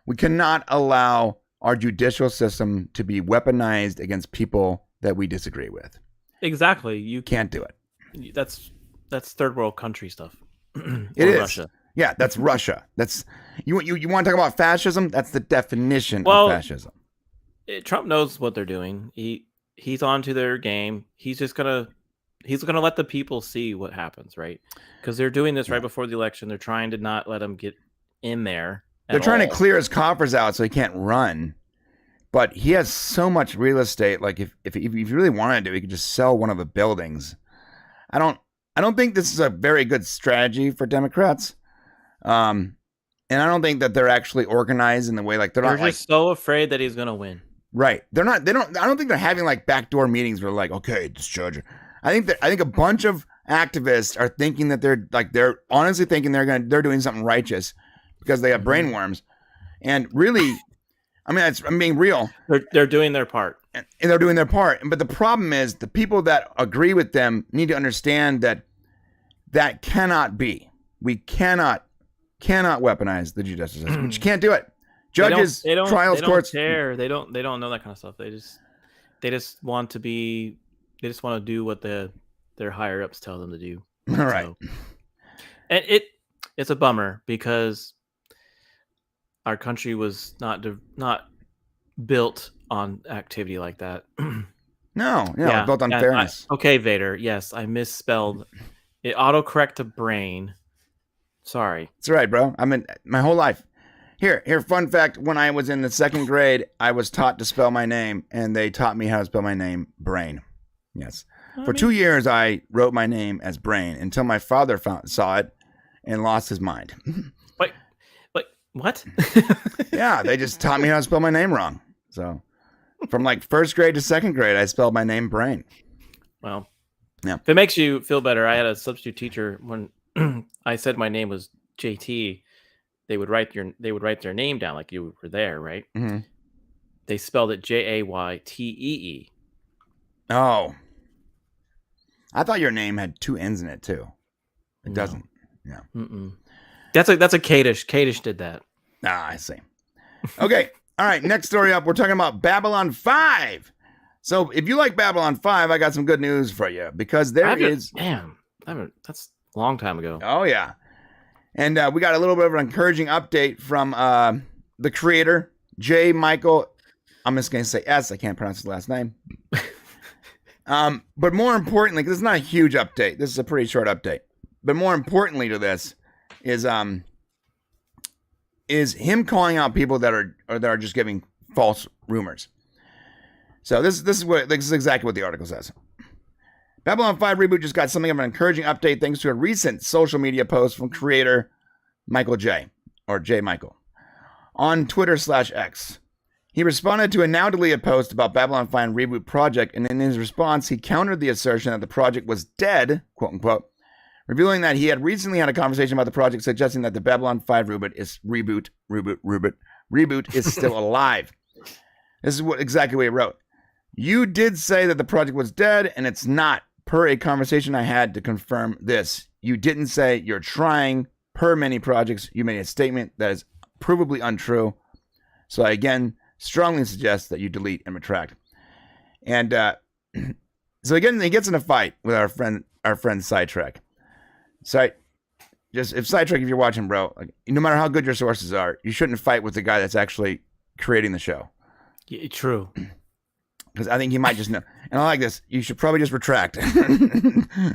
We cannot allow our judicial system to be weaponized against people that we disagree with. Exactly. You can't do it. That's third world country stuff. It is. Russia. Yeah, that's Russia. That's you want to talk about fascism? That's the definition of fascism. Trump knows what they're doing. He's onto their game. He's gonna let the people see what happens, right? Because they're doing this right before the election. They're trying to not let him get in there. They're trying to clear his coffers out so he can't run. But he has so much real estate. Like if he really wanted to, he could just sell one of the buildings. I don't think this is a very good strategy for Democrats. And I don't think that they're actually organized in the way they're just so afraid that he's gonna win. Right. I don't think they're having backdoor meetings where okay, this judge. I think a bunch of activists are thinking that they're honestly thinking they're doing something righteous because they have brainworms. And really, I'm being real. They're doing their part. And they're doing their part. But the problem is the people that agree with them need to understand that cannot be. We cannot weaponize the judicial system. We just can't do it. Judges, trials, courts. They don't know that kind of stuff. They just want to do what their higher ups tell them to do. All right. And it's a bummer because our country was not built on activity like that. No, built on fairness. Okay, Vader. Yes, I misspelled. It autocorrect to brain. Sorry. It's all right, bro. My whole life. Here, fun fact. When I was in the second grade, I was taught to spell my name, and they taught me how to spell my name, Brain. Yes. For 2 years, I wrote my name as Brain until my father saw it and lost his mind. Wait, what? Yeah, they just taught me how to spell my name wrong. So from first grade to second grade, I spelled my name Brain. Well, yeah. If it makes you feel better, I had a substitute teacher when I said my name was JT. They would write their name down like you were there, right? Mm-hmm. They spelled it Jaytee. Oh, I thought your name had 2 N's in it too. It doesn't. No. Mm-mm. That's a Kadish. Kadish did that. Ah, I see. Okay. All right. Next story up. We're talking about Babylon 5. So if you like Babylon 5, I got some good news for you because that's a long time ago. Oh yeah. And we got a little bit of an encouraging update from the creator, J. Michael. I'm just going to say S. I can't pronounce his last name. But more importantly, because it's not a huge update. This is a pretty short update. But more importantly to this is him calling out people that are just giving false rumors. So this is exactly what the article says. Babylon 5 reboot just got something of an encouraging update thanks to a recent social media post from creator Michael J. or J. Michael on Twitter/X. He responded to a now deleted post about Babylon 5 reboot project, and in his response, he countered the assertion that the project was dead, quote unquote, revealing that he had recently had a conversation about the project, suggesting that the Babylon 5 reboot is still alive. This is exactly what he wrote. You did say that the project was dead, and it's not. Per a conversation I had to confirm this. You didn't say you're trying. Per many projects, you made a statement that is provably untrue. So I again strongly suggest that you delete and retract. And so again, he gets in a fight with our friend Sidetrack. If Sidetrack, if you're watching, bro, no matter how good your sources are, you shouldn't fight with the guy that's actually creating the show. Yeah, true. Because I think he might just know. And I like this. You should probably just retract.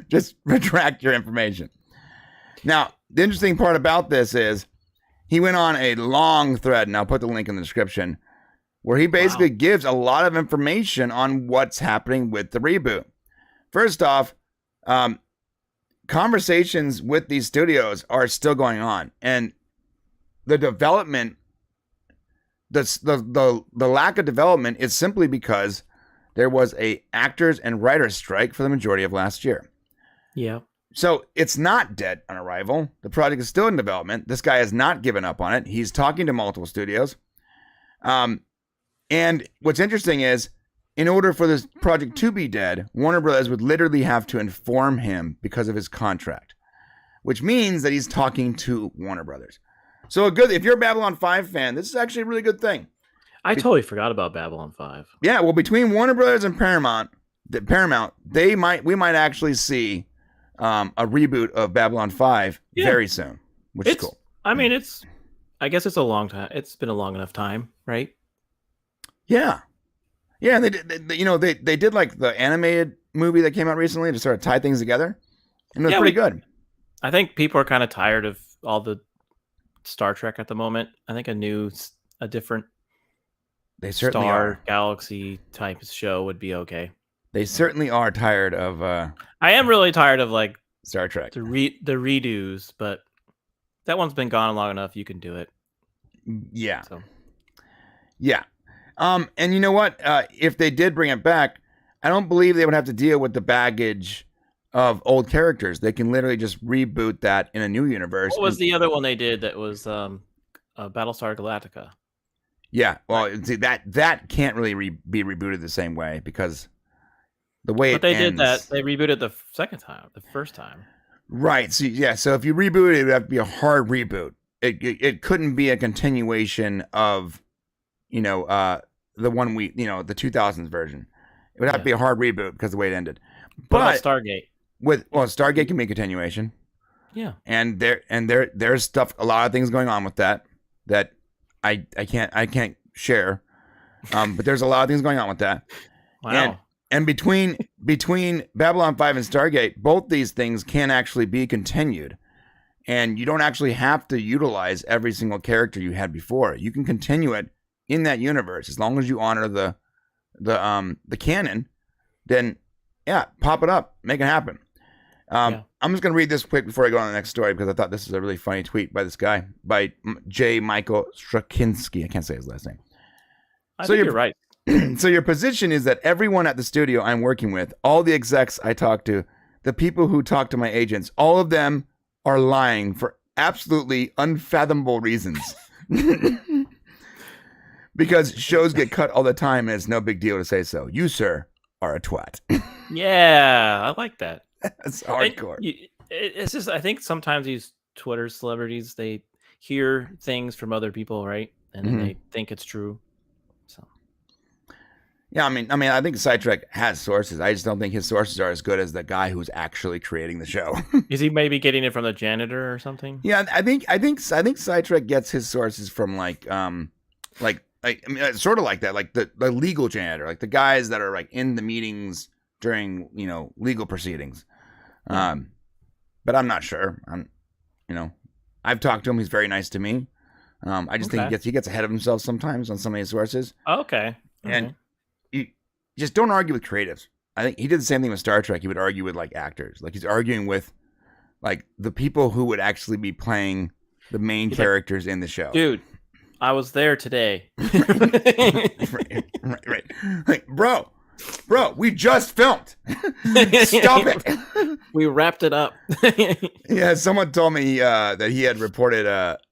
Just retract your information. Now, the interesting part about this is he went on a long thread, and I'll put the link in the description, where he basically gives a lot of information on what's happening with the reboot. First off, conversations with these studios are still going on, and the development, the lack of development is simply because there was a actors and writers strike for the majority of last year. Yeah. So it's not dead on arrival. The project is still in development. This guy has not given up on it. He's talking to multiple studios. And what's interesting is, in order for this project to be dead, Warner Brothers would literally have to inform him because of his contract, which means that he's talking to Warner Brothers. So if you're a Babylon 5 fan, this is actually a really good thing. I totally forgot about Babylon 5. Yeah, well, between Warner Brothers and Paramount, we might actually see a reboot of Babylon 5 very soon, which is cool. I mean, I guess it's a long time. It's been a long enough time, right? Yeah. Yeah, they did like the animated movie that came out recently to sort of tie things together. And it was pretty good. I think people are kind of tired of all the Star Trek at the moment. I think a different galaxy type show would be okay. They certainly are tired of I am really tired of like Star Trek. The redos, but that one's been gone long enough. You can do it. Yeah. So. Yeah. And you know what? If they did bring it back, I don't believe they would have to deal with the baggage of old characters. They can literally just reboot that in a new universe. What was the other one they did that was Battlestar Galactica? Yeah. Well, see, that can't really be rebooted the same way because the way did that, they rebooted the first time. Right. So yeah. So if you reboot it, it would have to be a hard reboot. It couldn't be a continuation of, the one the 2000s version. It would have to be a hard reboot because of the way it ended. But Stargate. Stargate can be a continuation. Yeah. And there's stuff, a lot of things going on with that I can't share. But there's a lot of things going on with that. Wow. And between Babylon 5 and Stargate, both these things can actually be continued. And you don't actually have to utilize every single character you had before. You can continue it in that universe as long as you honor the canon. Then pop it up, make it happen. I'm just gonna read this quick before I go on to the next story because I thought this was a really funny tweet by this guy, by J. Michael Straczynski. I can't say his last name. I think you're right. So your position is that everyone at the studio I'm working with, all the execs I talk to, the people who talk to my agents, all of them are lying for absolutely unfathomable reasons. Because shows get cut all the time and it's no big deal to say so. You, sir, are a twat. Yeah, I like that. That's hardcore. It's just, I think sometimes these Twitter celebrities, they hear things from other people, right? And then they think it's true. So. Yeah, I mean, I think Sidetrack has sources. I just don't think his sources are as good as the guy who's actually creating the show. Is he maybe getting it from the janitor or something? Yeah, I think Sidetrack gets his sources from sort of like that, like the legal janitor, like the guys that are like in the meetings during legal proceedings. But I'm not sure. I've talked to him. He's very nice to me. I just think he gets ahead of himself sometimes on some of his sources. Okay. And you just don't argue with creatives. I think he did the same thing with Star Trek. He would argue with like actors. Like he's arguing with like the people who would actually be playing the main characters in the show. Dude, I was there today. Right. Like, bro, we just filmed. Stop it. We wrapped it up. Yeah, someone told me that he had reported,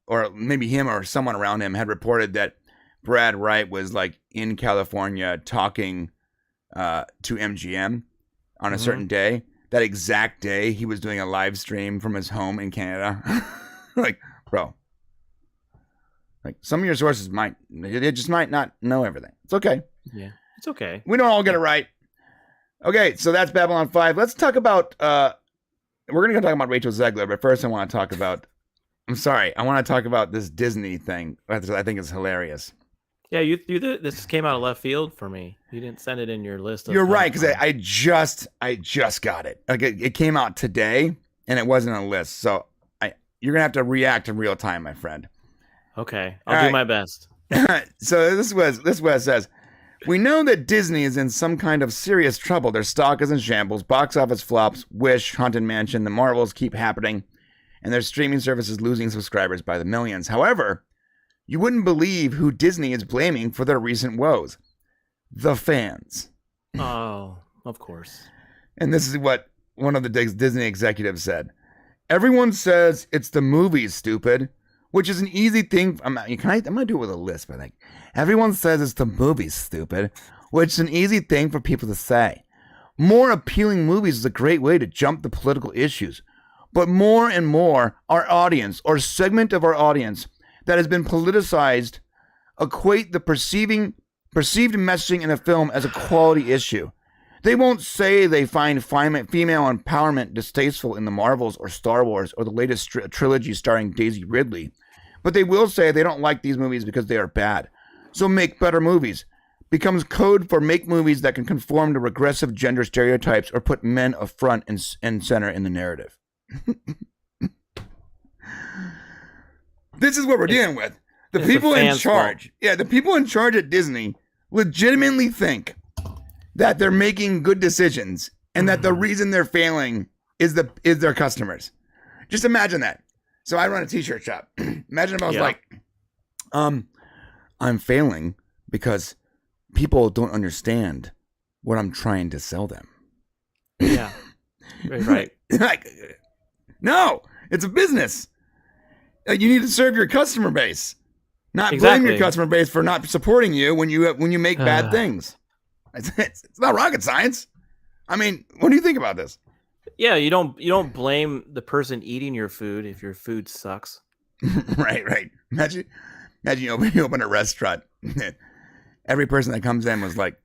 or maybe him or someone around him had reported that Brad Wright was like in California talking to MGM on a certain day. That exact day, he was doing a live stream from his home in Canada. Like, bro. Like, some of your sources might not know everything. It's okay. Yeah, it's okay. We don't all get it right. Okay, so that's Babylon 5. Let's talk about, we're going to talk about Rachel Zegler, but first I want to talk about this Disney thing. I think it's hilarious. Yeah, this came out of left field for me. You didn't send it in your list. You're right, because I just got it. Like it came out today, and it wasn't on a list. So you're going to have to react in real time, my friend. Okay, I'll do my best. So this Wes says, we know that Disney is in some kind of serious trouble. Their stock is in shambles, box office flops, Wish, Haunted Mansion, the Marvels keep happening, and their streaming service is losing subscribers by the millions. However, you wouldn't believe who Disney is blaming for their recent woes. The fans. Oh, of course. And this is what one of the Disney executives said. Everyone says it's the movies, stupid, which is an easy thing. I'm going to do it with a lisp, I think. Everyone says it's the movies, stupid, which is an easy thing for people to say. More appealing movies is a great way to jump the political issues. But more and more, our audience, or segment of our audience that has been politicized, equate the perceived messaging in a film as a quality issue. They won't say they find female empowerment distasteful in the Marvels or Star Wars or the latest trilogy starring Daisy Ridley, but they will say they don't like these movies because they are bad. So make better movies. Becomes code for make movies that can conform to regressive gender stereotypes or put men up front and center in the narrative. This is what we're dealing with. The people in charge. Yeah, the people in charge at Disney legitimately think that they're making good decisions and that the reason they're failing is their customers. Just imagine that. So I run a t-shirt shop. Imagine if I was like, I'm failing because people don't understand what I'm trying to sell them. Yeah. Right. Like, no, it's a business. You need to serve your customer base, not blame your customer base for not supporting you when you make bad things. It's not rocket science. I mean, what do you think about this? Yeah, you don't blame the person eating your food if your food sucks. Right. Imagine you open a restaurant. Every person that comes in was like,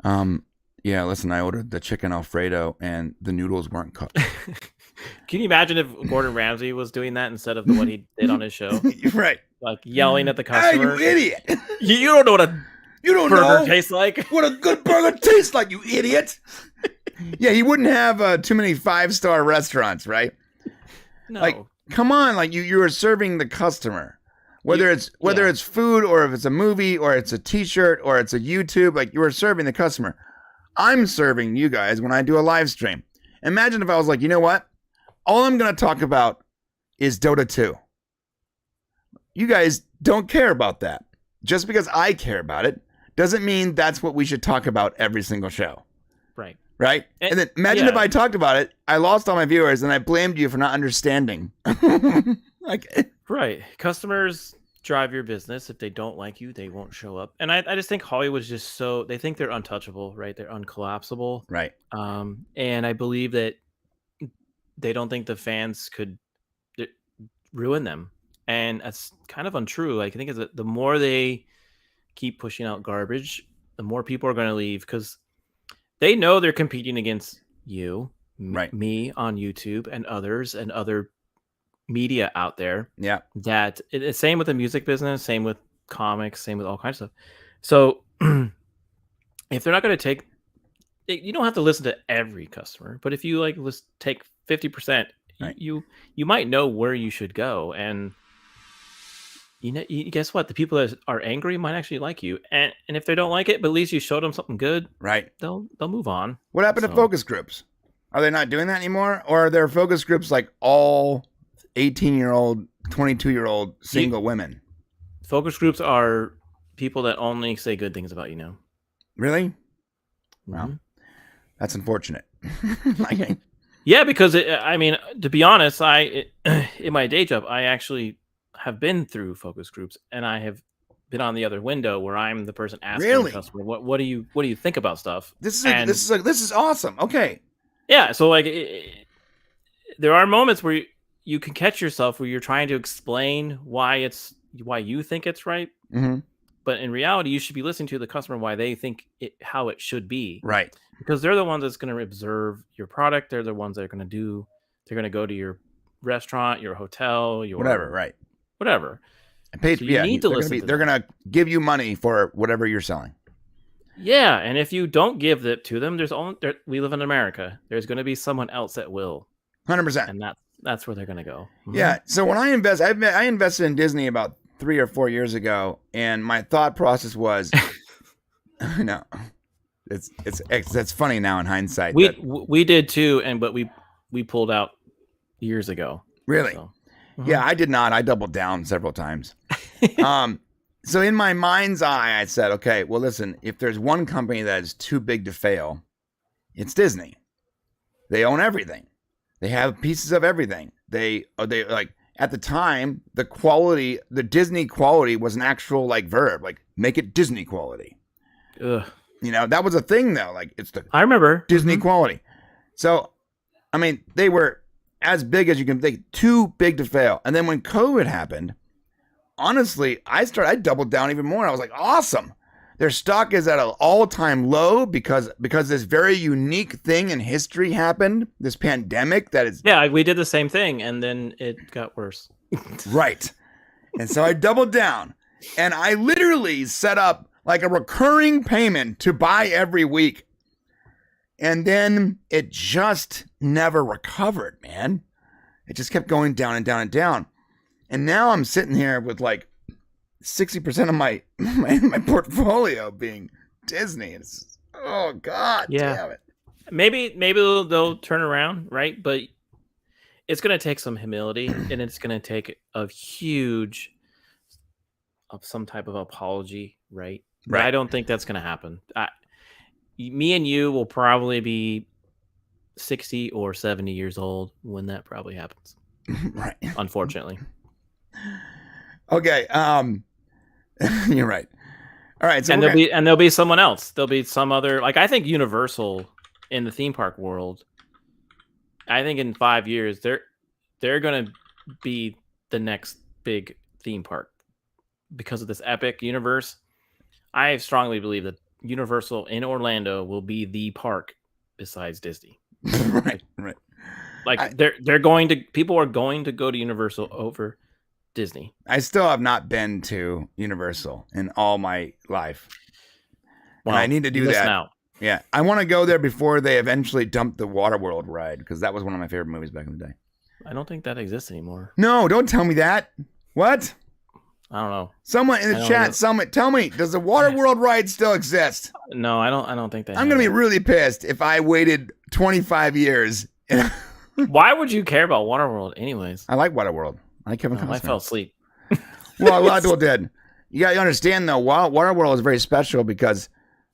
yeah, listen, I ordered the chicken Alfredo and the noodles weren't cooked. Can you imagine if Gordon Ramsay was doing that instead of what he did on his show? Right. Like yelling at the customer. Hey, you idiot. You don't know what a burger tastes like. What a good burger tastes like, you idiot. Yeah, he wouldn't have too many 5-star restaurants, right? No. Like, come on, like you are serving the customer. Whether it's food or if it's a movie or it's a t-shirt or it's a YouTube, like you are serving the customer. I'm serving you guys when I do a live stream. Imagine if I was like, you know what? All I'm going to talk about is Dota 2. You guys don't care about that. Just because I care about it doesn't mean that's what we should talk about every single show. Right. Right? And then imagine if I talked about it, I lost all my viewers, and I blamed you for not understanding. Right. Customers drive your business. If they don't like you, they won't show up. And I just think Hollywood's just they think they're untouchable, right? They're uncollapsible. Right. And I believe that they don't think the fans could ruin them. And that's kind of untrue. I think the more they keep pushing out garbage, the more people are going to leave because they know they're competing against you, me on YouTube and others and other media out there. Yeah. That it's same with the music business, same with comics, same with all kinds of stuff. So if they're not going to take, you don't have to listen to every customer, but if you take 50%, you might know where you should go. And you guess what? The people that are angry might actually like you. And if they don't like it, but at least you showed them something good, right? They'll move on. What happened to focus groups? Are they not doing that anymore? Or are there focus groups like all 18-year-old, 22-year-old single women? Focus groups are people that only say good things about you now. Really? Mm-hmm. Well, that's unfortunate. Yeah, because to be honest, in my day job, I actually have been through focus groups, and I have been on the other window where I'm the person asking the customer, what do you think about stuff? This is awesome. Okay. Yeah, so there are moments where you can catch yourself where you're trying to explain why you think it's right. Mm-hmm. But in reality, you should be listening to the customer why they think how it should be. Right. Because they're the ones that's going to observe your product. They're the ones that are going to they're going to go to your restaurant, your hotel, your whatever. Right. Whatever. And pay, so you need to listen. They're going to give you money for whatever you're selling. Yeah, and if you don't give it to them, we live in America. There's going to be someone else that will. 100%. And that's where they're going to go. Mm-hmm. Yeah. So when I invested in Disney about 3 or 4 years ago, and my thought process was, no, it's funny now in hindsight. We did too, but we pulled out years ago. Really? So. Yeah, I did not. I doubled down several times. So in my mind's eye, I said, okay, well, listen, if there's one company that is too big to fail, it's Disney. They own everything. They have pieces of everything. They like at the time, the Disney quality was an actual like verb, like make it Disney quality. Ugh. You know, that was a thing though. Like it's the I remember Disney quality. So, I mean, they were as big as you can think, too big to fail. And then when COVID happened, honestly, I doubled down even more. I was like, awesome. Their stock is at an all-time low because this very unique thing in history happened, this pandemic that is... Yeah, we did the same thing, and then it got worse. Right. And so I doubled down, and I literally set up like a recurring payment to buy every week. And then it just never recovered, man. It just kept going down and down and down. And now I'm sitting here with like 60% of my portfolio being Disney. It's oh God, damn it. Maybe they'll turn around, right? But it's going to take some humility, and it's going to take some type of apology, right? But I don't think that's going to happen. Me and you will probably be 60 or 70 years old when that probably happens. Right. Unfortunately. Okay. You're right. All right. So there'll be someone else. There'll be some other, like, I think Universal in the theme park world, I think in 5 years, they're going to be the next big theme park because of this epic universe. I strongly believe that Universal in Orlando will be the park besides Disney. Right. Like people are going to go to Universal over Disney. I still have not been to Universal in all my life. Well, and I need to do that. Out. Yeah. I want to go there before they eventually dump the Waterworld ride, because that was one of my favorite movies back in the day. I don't think that exists anymore. No, don't tell me that. What? I don't know. Someone in the chat, tell me, does the Waterworld ride still exist? No, I don't think that. I'm going to be really pissed if I waited 25 years. Why would you care about Waterworld anyways? I like Waterworld. I like Kevin Costner. I fell asleep. Well, a lot of people did. You got to understand, though, Waterworld is very special because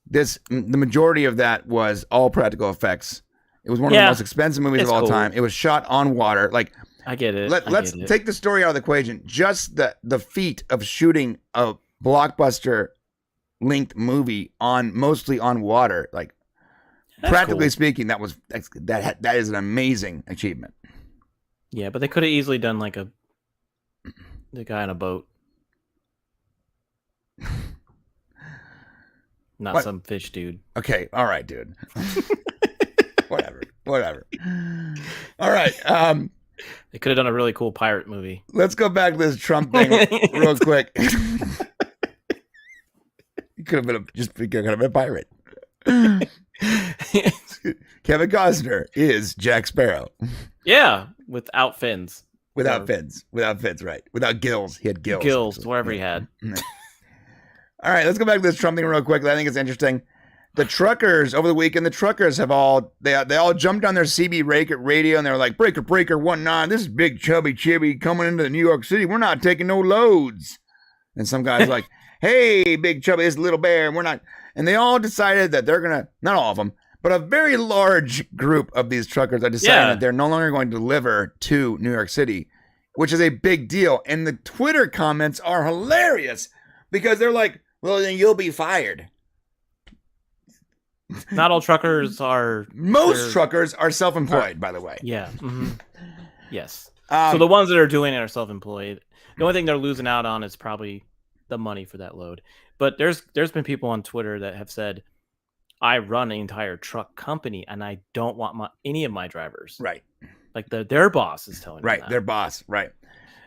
the majority of that was all practical effects. It was one of the most expensive movies of all time. It was shot on water. Like, I get it. Let's take the story out of the equation. Just the feat of shooting a blockbuster linked movie mostly on water, like practically speaking, that is an amazing achievement. Yeah, but they could have easily done like the guy on a boat, not what? Some fish dude. Okay, all right, dude. Whatever. All right. They could have done a really cool pirate movie. Let's go back to this Trump thing real quick. He could have been a pirate. Kevin Costner is Jack Sparrow. Yeah, without fins. Without fins, right. Without gills. He had gills. Gills, whatever he had. All right, let's go back to this Trump thing real quick. I think it's interesting. The truckers over the weekend, have all jumped on their CB radio and they were like, breaker 19, this is big chubby chibi coming into New York City. We're not taking no loads. And some guy's like, hey, big chubby, this little bear, we're not. And they all decided that they're going to, not all of them, but a very large group of these truckers are deciding that they're no longer going to deliver to New York City, which is a big deal. And the Twitter comments are hilarious because they're like, well, then you'll be fired. Not all truckers are. Most truckers are self-employed, by the way. Yeah. Mm-hmm. Yes. So the ones that are doing it are self-employed. The only thing they're losing out on is probably the money for that load. But there's been people on Twitter that have said, I run an entire truck company and I don't want any of my drivers. Right. Like their boss is telling them that. Their boss. Right.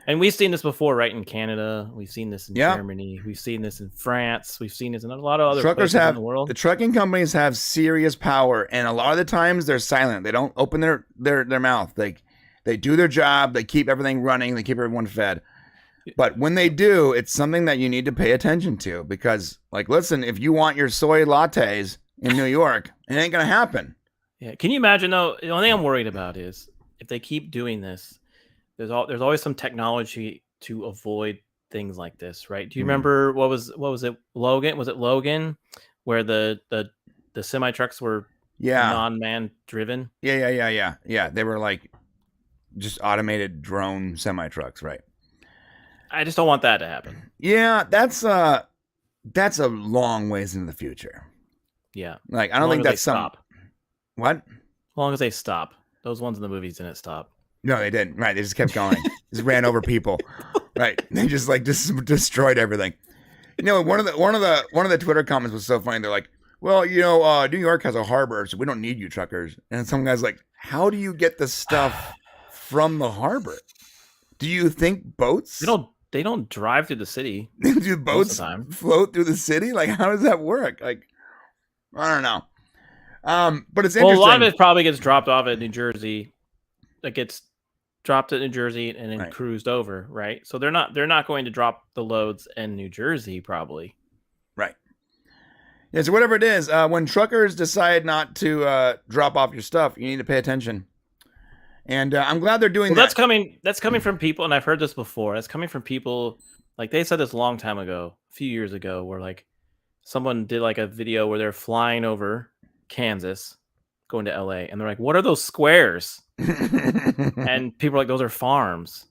And we've seen this before, right? In Canada, we've seen this in Germany, we've seen this in France, we've seen this in a lot of other places in the world. The trucking companies have serious power, and a lot of the times they're silent. They don't open their mouth. They do their job. They keep everything running. They keep everyone fed. But when they do, it's something that you need to pay attention to because, like, listen, if you want your soy lattes in New York, it ain't gonna happen. Yeah. Can you imagine though? The only thing I'm worried about is if they keep doing this, there's always some technology to avoid things like this, right? Do you remember what was it? Logan? Was it Logan, where the semi trucks were non-man driven? Yeah. They were like just automated drone semi trucks, right? I just don't want that to happen. Yeah, that's a long ways into the future. Yeah, like I don't think that's stop. What? As long as they stop. Those ones in the movies didn't stop. No, they didn't. Right, they just kept going. Just ran over people. Right, they just like destroyed everything. You know, one of the Twitter comments was so funny. They're like, "Well, you know, New York has a harbor, so we don't need you truckers." And some guy's like, "How do you get the stuff from the harbor? Do you think boats? They don't drive through the city. Do boats float through the city? Like, how does that work? Like, I don't know. But it's interesting. Well, a lot of it probably gets dropped off at New Jersey. That gets dropped at New Jersey and then cruised over, right? So they're not going to drop the loads in New Jersey, probably. Right. Yeah. So whatever it is, when truckers decide not to drop off your stuff, you need to pay attention. And I'm glad they're doing that. That's coming from people, and I've heard this before. That's coming from people, like they said this a long time ago, a few years ago, where like someone did like a video where they're flying over Kansas, going to LA, and they're like, "What are those squares?" And people are like, "Those are farms,"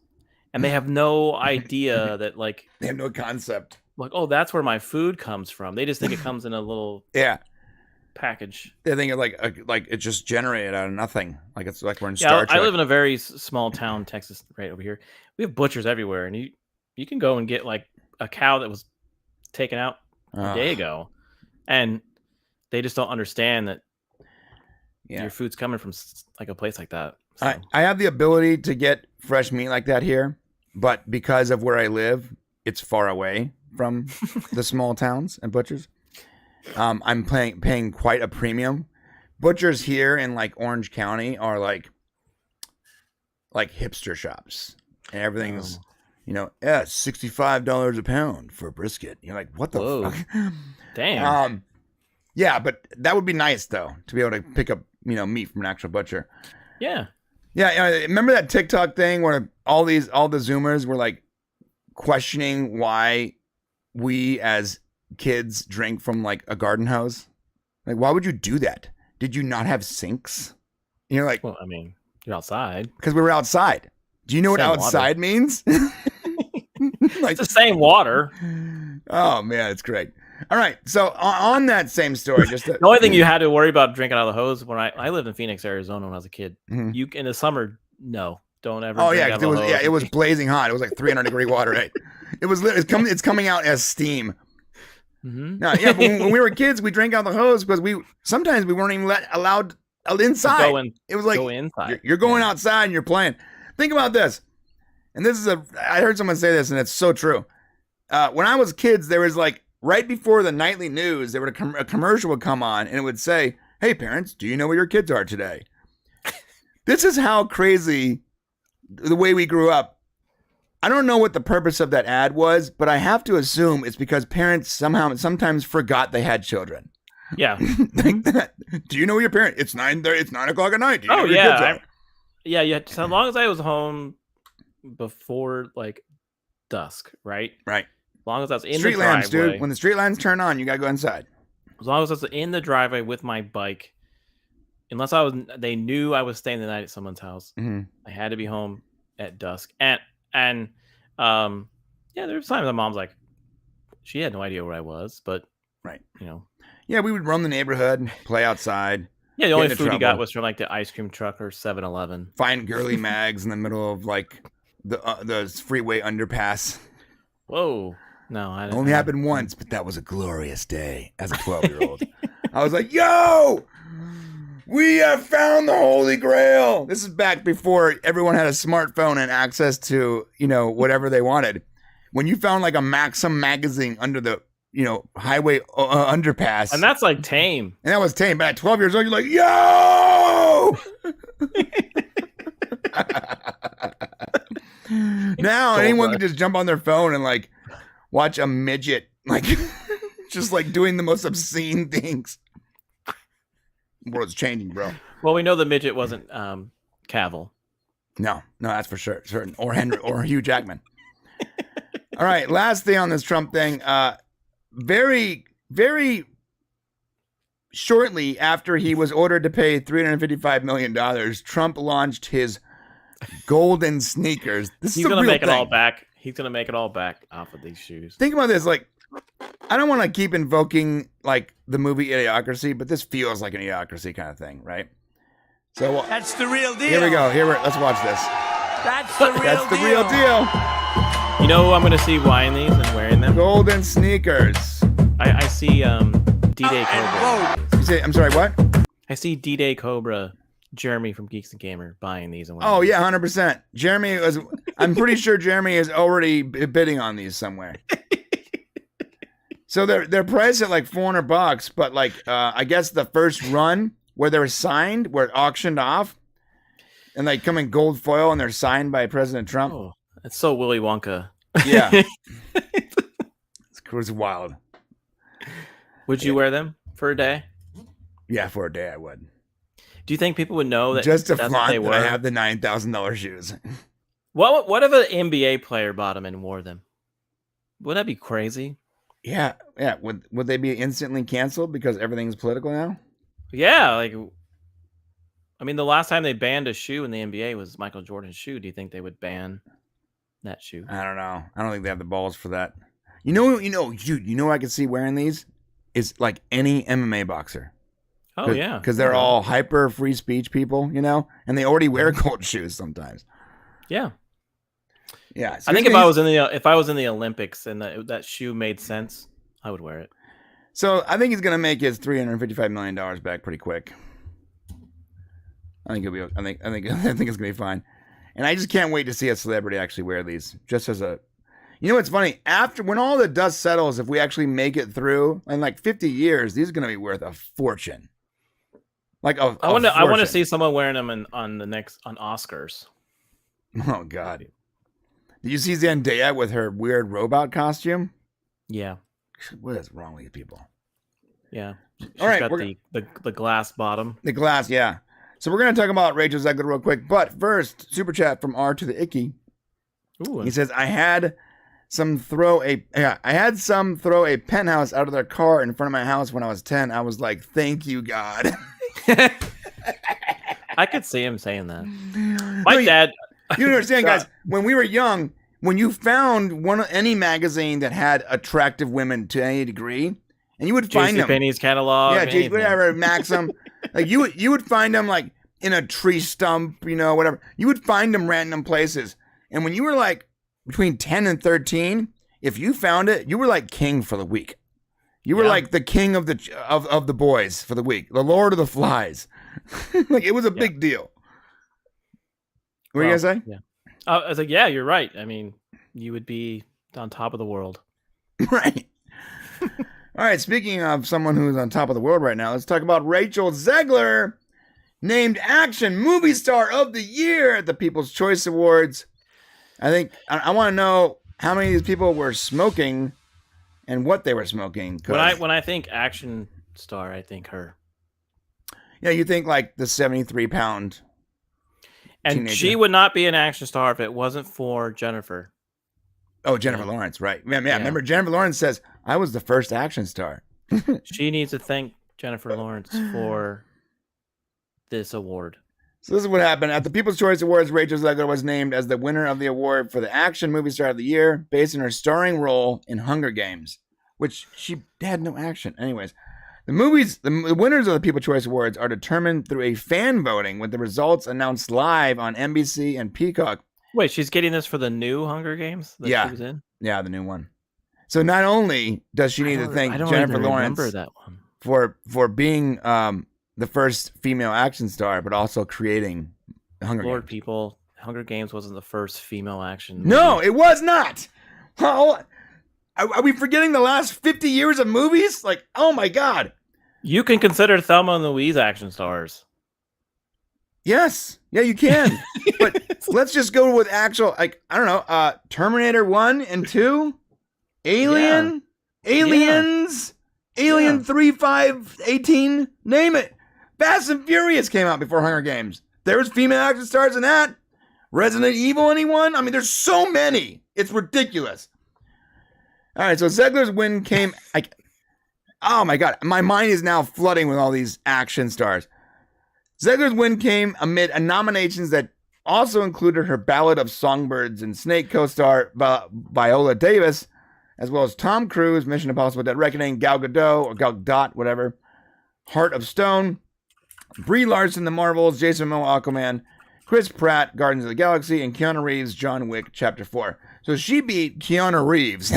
and they have no idea that like they have no concept. Like, oh, that's where my food comes from. They just think it comes in a little package. They think it like it just generated out of nothing. Like it's like we're in Star Trek. I live in a very small town, Texas, right over here. We have butchers everywhere, and you can go and get like a cow that was taken out a day ago, and they just don't understand that your food's coming from like a place like that. So. I have the ability to get fresh meat like that here, but because of where I live, it's far away from the small towns and butchers. I'm paying quite a premium. Butchers here in like Orange County are like hipster shops, and everything's $65 a pound for a brisket. You're like, what the fuck? Damn. Yeah, but that would be nice though to be able to pick up meat from an actual butcher. Yeah. Yeah. Remember that TikTok thing where all the Zoomers were like questioning why we as kids drink from like a garden hose? Like, why would you do that? Did you not have sinks? You're like, well, I mean, you're outside because we were outside. Do you know what outside means? Like, it's the same water. Oh man, it's great. All right, so on that same story, just the only thing you had to worry about drinking out of the hose when I lived in Phoenix, Arizona when I was a kid. Mm-hmm. You in the summer, no, don't ever. Oh yeah, it was blazing hot. It was like 300-degree water. Right? It's coming out as steam. Mm-hmm. No, yeah, but when we were kids, we drank out the hose because sometimes we weren't even allowed inside. It was like go inside. You're going outside and you're playing. Think about this, and I heard someone say this, and it's so true. When I was kids, there was like right before the nightly news, there would a commercial would come on, and it would say, "Hey parents, do you know where your kids are today?" This is how crazy the way we grew up. I don't know what the purpose of that ad was, but I have to assume it's because parents sometimes forgot they had children. Yeah. Like that. Do you know your parent? It's 9:30. It's 9 o'clock at night. Do you know where your kids are? Yeah. So long as I was home before like dusk, right? Right. As long as I was in street the driveway, lamps, dude. When the street lines turn on, you gotta go inside. As long as I was in the driveway with my bike, unless they knew I was staying the night at someone's house. Mm-hmm. I had to be home at dusk, and there was times my mom's like, she had no idea where I was, but yeah, we would roam the neighborhood, play outside. Yeah, the only food you got was from like the ice cream truck or 7-Eleven. Find girly mags in the middle of like the freeway underpass. Whoa. No, I didn't. Only happened once, but that was a glorious day as a 12-year-old. I was like, yo, we have found the Holy Grail. This is back before everyone had a smartphone and access to, whatever they wanted. When you found like a Maxim magazine under the, highway underpass. And that's like tame. And that was tame. But at 12 years old, you're like, yo! Now anyone can just jump on their phone and like watch a midget like just like doing the most obscene things. The world's changing, bro. Well, we know the midget wasn't Cavill. No, that's for sure. Certain. Or Henry or Hugh Jackman. All right, last thing on this Trump thing. Very, very shortly after he was ordered to pay $355 million, Trump launched his golden sneakers. He's going to make it all back. He's going to make it all back off of these shoes. Think about this. Like, I don't want to keep invoking like the movie Idiocracy, but this feels like an Idiocracy kind of thing, right? So that's the real deal. Here we go. Let's watch this. That's the real deal. You know who I'm going to see buying these and wearing them? Golden sneakers. I see D-Day Cobra. You say, I'm sorry, what? I see D-Day Cobra, Jeremy from Geeks and Gamer, buying these and wearing Oh, yeah, 100%. Jeremy was, I'm pretty sure Jeremy is already bidding on these somewhere. So they're priced at like $400, but like, I guess the first run where they're signed, were auctioned off, and they come in gold foil and they're signed by President Trump. Oh, that's so Willy Wonka. Yeah. It's wild. Would you wear them for a day? Yeah, for a day I would. Do you think people would know that just to that's flaunt what they that were? I have the $9,000 shoes? What if an NBA player bought them and wore them? Would that be crazy? Yeah. Would they be instantly canceled because everything's political now? Yeah, like, I mean, the last time they banned a shoe in the NBA was Michael Jordan's shoe. Do you think they would ban that shoe? I don't know. I don't think they have the balls for that. You know who I could see wearing these is like any MMA boxer. Oh yeah, because they're all hyper free speech people, and they already wear gold shoes sometimes. Yeah. So I think if I was in the Olympics and that shoe made sense, I would wear it. So I think he's gonna make his $355 million back pretty quick. I think he'll be. I think it's gonna be fine. And I just can't wait to see a celebrity actually wear these. Just as a, what's funny? After when all the dust settles, if we actually make it through in like 50 years, these are gonna be worth a fortune. Like I want to see someone wearing them on Oscars. Oh God! Did you see Zendaya with her weird robot costume? Yeah. What is wrong with you people? Yeah. She's all right, got the glass bottom. The glass, yeah. So we're going to talk about Rachel Zegler real quick. But first, super chat from R to the Icky. Ooh. He says, I had some throw a penthouse out of their car in front of my house when I was 10. I was like, thank you, God. I could see him saying that. My dad. You don't understand, guys. When we were young, when you found any magazine that had attractive women to any degree, and you would find them, JCPenney's catalog, whatever, Maxim, like you would find them like in a tree stump, whatever. You would find them random places, and when you were like between 10 and 13, if you found it, you were like king for the week. You were like the king of the boys for the week, the Lord of the Flies. Like it was a big deal. What are you gonna say? Yeah. I was like, yeah, you're right. I mean, you would be on top of the world. Right. All right. Speaking of someone who's on top of the world right now, let's talk about Rachel Zegler, named Action Movie Star of the Year at the People's Choice Awards. I want to know how many of these people were smoking and what they were smoking. When I think action star, I think her. Yeah, you think like the 73-pound. And teenager. She would not be an action star if it wasn't for Jennifer. Oh, Jennifer Lawrence, right. Yeah. Remember, Jennifer Lawrence says, I was the first action star. She needs to thank Jennifer Lawrence for this award. So this is what happened. At the People's Choice Awards, Rachel Zegler was named as the winner of the award for the Action Movie Star of the Year based on her starring role in Hunger Games, which she had no action. Anyways, the winners of the People's Choice Awards are determined through a fan voting with the results announced live on NBC and Peacock. Wait, she's getting this for the new Hunger Games that she was in? Yeah, the new one. So not only does she need to thank Jennifer Lawrence that one. for being the first female action star, but also creating Hunger Games. People, Hunger Games wasn't the first female action movie. No, it was not. Are we forgetting the last 50 years of movies? Like, oh my God. You can consider Thelma and Louise action stars. Yes. Yeah, you can. But Let's just go with actual, like, I don't know, Terminator 1 and 2, Alien, Aliens, Alien 3, 5, 18, name it. Fast and Furious came out before Hunger Games. There was female action stars in that. Resident Evil, anyone? I mean, there's so many. It's ridiculous. All right, so Zegler's win came, like, oh my God, my mind is now flooding with all these action stars. Zegler's win came amid nominations that also included her Ballad of Songbirds and Snake co-star Viola Davis, as well as Tom Cruise, Mission Impossible: Dead Reckoning, Gal Gadot, or Gal Gadot, whatever, Heart of Stone, Brie Larson, The Marvels, Jason Momoa, Aquaman, Chris Pratt, Guardians of the Galaxy, and Keanu Reeves, John Wick, Chapter 4. So she beat Keanu Reeves.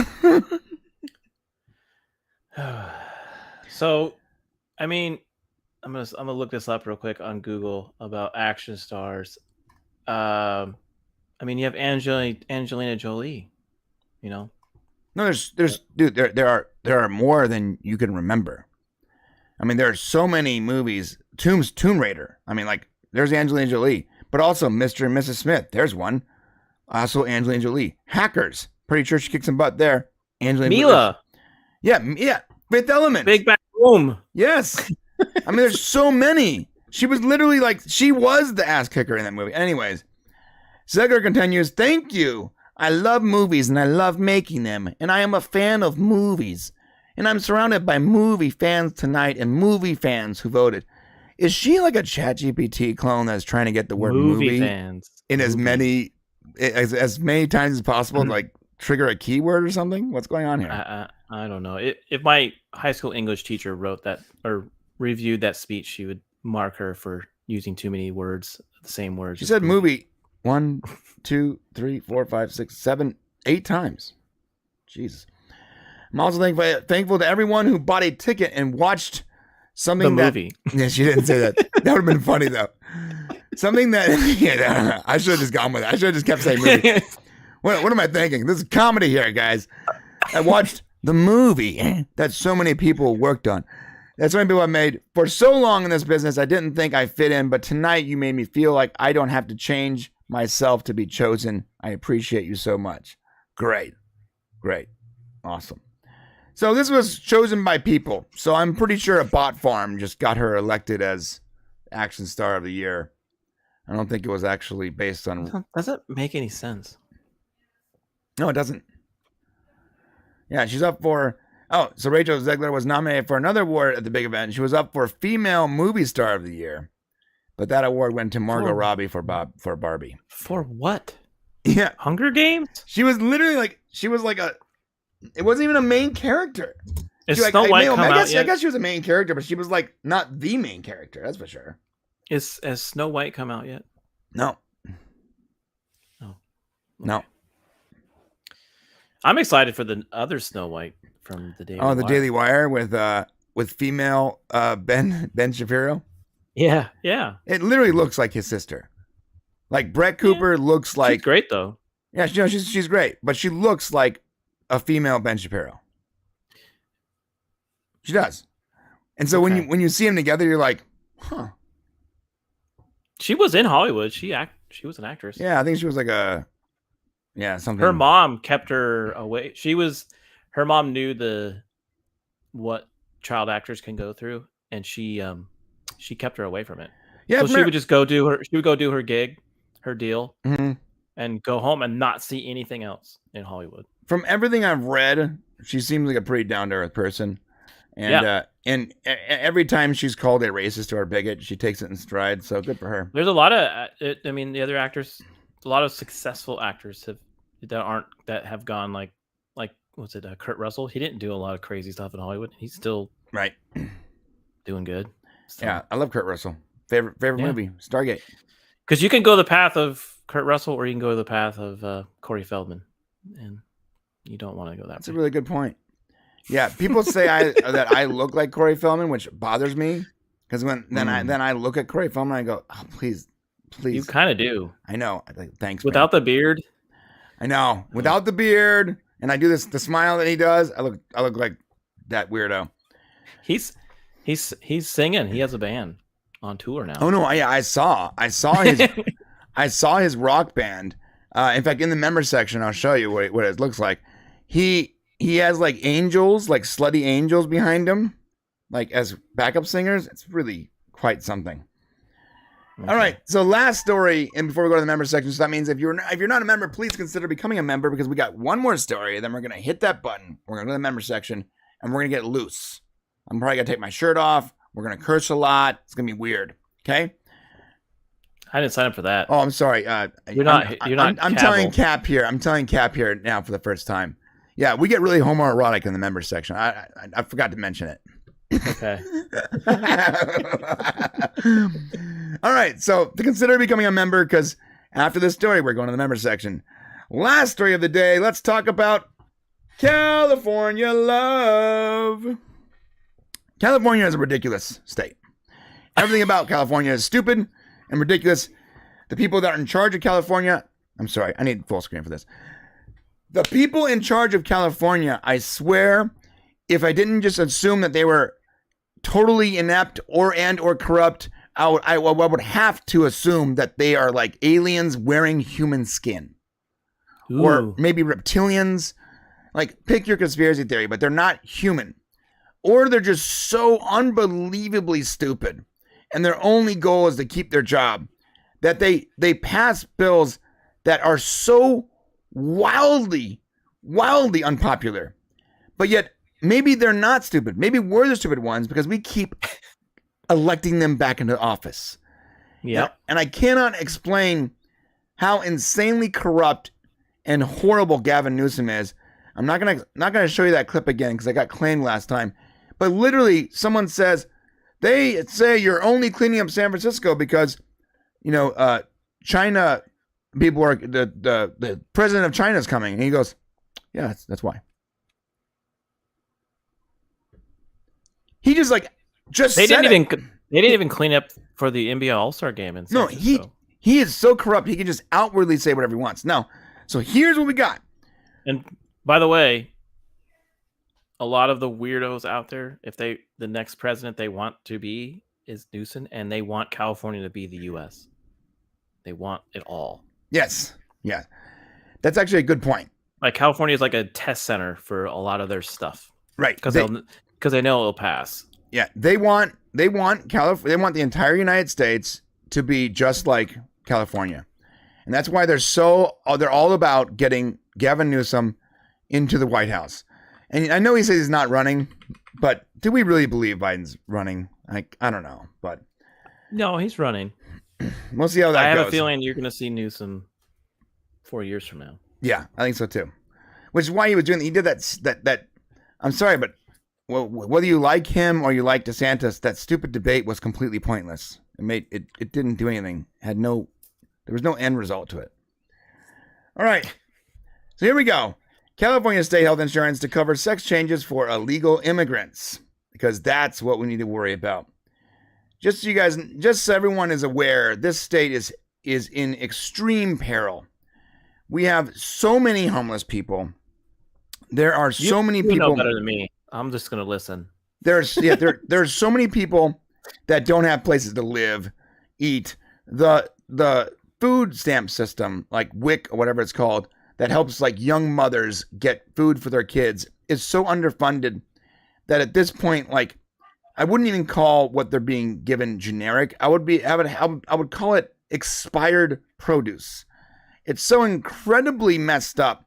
So, I mean, I'm gonna look this up real quick on Google about action stars. I mean, you have Angelina Jolie. You know. No, there's dude, there are more than you can remember. I mean, there are so many movies. Tomb Raider. I mean, like, there's Angelina Jolie, but also Mr. and Mrs. Smith. There's one. Also Angelina Jolie. Hackers. Pretty sure she kicked some butt there. Angelina Mila. Jolie. Yeah. Fifth Element. Big Bang Boom. Yes. I mean, there's so many. She was literally like, she was the ass kicker in that movie. Anyways, Zegler continues, thank you. I love movies and I love making them. And I am a fan of movies. And I'm surrounded by movie fans tonight and movie fans who voted. Is she like a ChatGPT clone that's trying to get the word movie fans in as many times as possible to like trigger a keyword or something? What's going on here? I don't know. If my high school English teacher wrote that or reviewed that speech, she would mark her for using too many words, the same words. She said movie 1, 2, 3, 4, 5, 6, 7, 8 times. Jesus. I'm also thankful to everyone who bought a ticket and watched something the movie. Yeah, she didn't say that. That would have been funny though. Something that I should have just gone with it. I should have just kept saying movie. What am I thinking? This is comedy here, guys. I watched the movie that so many people worked on. That so many people have made for so long in this business. I didn't think I fit in, but tonight you made me feel like I don't have to change myself to be chosen. I appreciate you so much. Great. Awesome. So this was chosen by people. So I'm pretty sure a bot farm just got her elected as Action Star of the Year. I don't think it was actually based on... Doesn't make any sense. No, it doesn't. Yeah, she's up for... Oh, so Rachel Zegler was nominated for another award at the big event. She was up for Female Movie Star of the Year. But that award went to Margot Robbie for Barbie. For what? Yeah. Hunger Games? She was literally like... She was like a... It wasn't even a main character. Is Snow White come out yet? I guess she was a main character, but she was like not the main character. That's for sure. Has Snow White come out yet? No. Oh. Okay. No. I'm excited for the other Snow White from the Daily Wire. Oh, the Daily Wire with female Ben Shapiro. Yeah. It literally looks like his sister. Like Brett Cooper looks like... She's great though. Yeah, she's great, but she looks like a female Ben Shapiro. She does. And so when you see them together, you're like, huh. She was in Hollywood. She was an actress. Yeah, I think she was like something. Her mom kept her away. Her mom knew what child actors can go through, and she kept her away from it. Yeah, so she would just go do her gig, her deal, and go home and not see anything else in Hollywood. From everything I've read, she seems like a pretty down-to-earth person. And and every time she's called a racist or a bigot, she takes it in stride. So good for her. There's a lot of, the other actors, a lot of successful actors that have gone like what's it, Kurt Russell? He didn't do a lot of crazy stuff in Hollywood. He's still doing good. So. Yeah, I love Kurt Russell. Favorite movie, Stargate. Because you can go the path of Kurt Russell, or you can go the path of Corey Feldman, and you don't want to go that. That's a really good point. Yeah, people say that I look like Corey Feldman, which bothers me because then I look at Corey Feldman and I go, oh, please. You kind of do. I know. Thanks. Without the beard. I know. Without the beard, and I do the smile that he does. I look like that weirdo. He's singing. He has a band on tour now. Oh no! I saw his I saw his rock band. In fact, in the member section, I'll show you what it looks like. He has like angels, like slutty angels behind him, like as backup singers. It's really quite something. Okay. All right, so last story, and before we go to the member section, so that means if you're not a member, please consider becoming a member, because we got one more story, then we're gonna hit that button. We're gonna go to the member section, and we're gonna get loose. I'm probably gonna take my shirt off. We're gonna curse a lot. It's gonna be weird. Okay. I didn't sign up for that. Oh, I'm sorry. You're not. I'm telling Cap here. I'm telling Cap here now for the first time. Yeah, we get really homoerotic in the member section. I forgot to mention it. Okay. All right. So to consider becoming a member, because after this story, we're going to the member section. Last story of the day. Let's talk about California love. California is a ridiculous state. Everything about California is stupid and ridiculous. The people that are in charge of California, I'm sorry, I need full screen for this. The people in charge of California, I swear, if I didn't just assume that they were totally inept or corrupt, I would have to assume that they are like aliens wearing human skin. Ooh. Or maybe reptilians. Like, pick your conspiracy theory, but they're not human. Or they're just so unbelievably stupid, and their only goal is to keep their job, that they pass bills that are so wildly unpopular. But yet, maybe they're not stupid. Maybe we're the stupid ones because we keep electing them back into office. Yeah. And I cannot explain how insanely corrupt and horrible Gavin Newsom is. I'm not gonna show you that clip again because I got claimed last time. But literally, someone says, they say you're only cleaning up San Francisco because, China people are, the president of China is coming. And he goes, yeah, that's why. He just they didn't even clean up for the NBA All-Star game in San Francisco. He is so corrupt. He can just outwardly say whatever he wants. Now, so here's what we got. And by the way, a lot of the weirdos out there, the next president they want to be is Newsom, and they want California to be the U.S. They want it all. Yes. Yeah. That's actually a good point. Like, California is like a test center for a lot of their stuff. Right. Because they know it'll pass. Yeah. They want California. They want the entire United States to be just like California. And that's why they're all about getting Gavin Newsom into the White House. And I know he says he's not running, but do we really believe Biden's running? I don't know, but no, he's running. We'll see how that goes. I have a feeling you're going to see Newsom 4 years from now. Yeah, I think so too. Which is why he was doing. He did that. I'm sorry, but whether you like him or you like DeSantis, that stupid debate was completely pointless. It didn't do anything. There was no end result to it. All right, so here we go. California state health insurance to cover sex changes for illegal immigrants, because that's what we need to worry about. Just so everyone is aware, this state is in extreme peril. We have so many homeless people. There are so many people. You know better than me. I'm just going to listen. There's so many people that don't have places to live, eat. The food stamp system, like WIC or whatever it's called, that helps like young mothers get food for their kids, is so underfunded that at this point, like, I wouldn't even call what they're being given generic. I would call it expired produce. It's so incredibly messed up.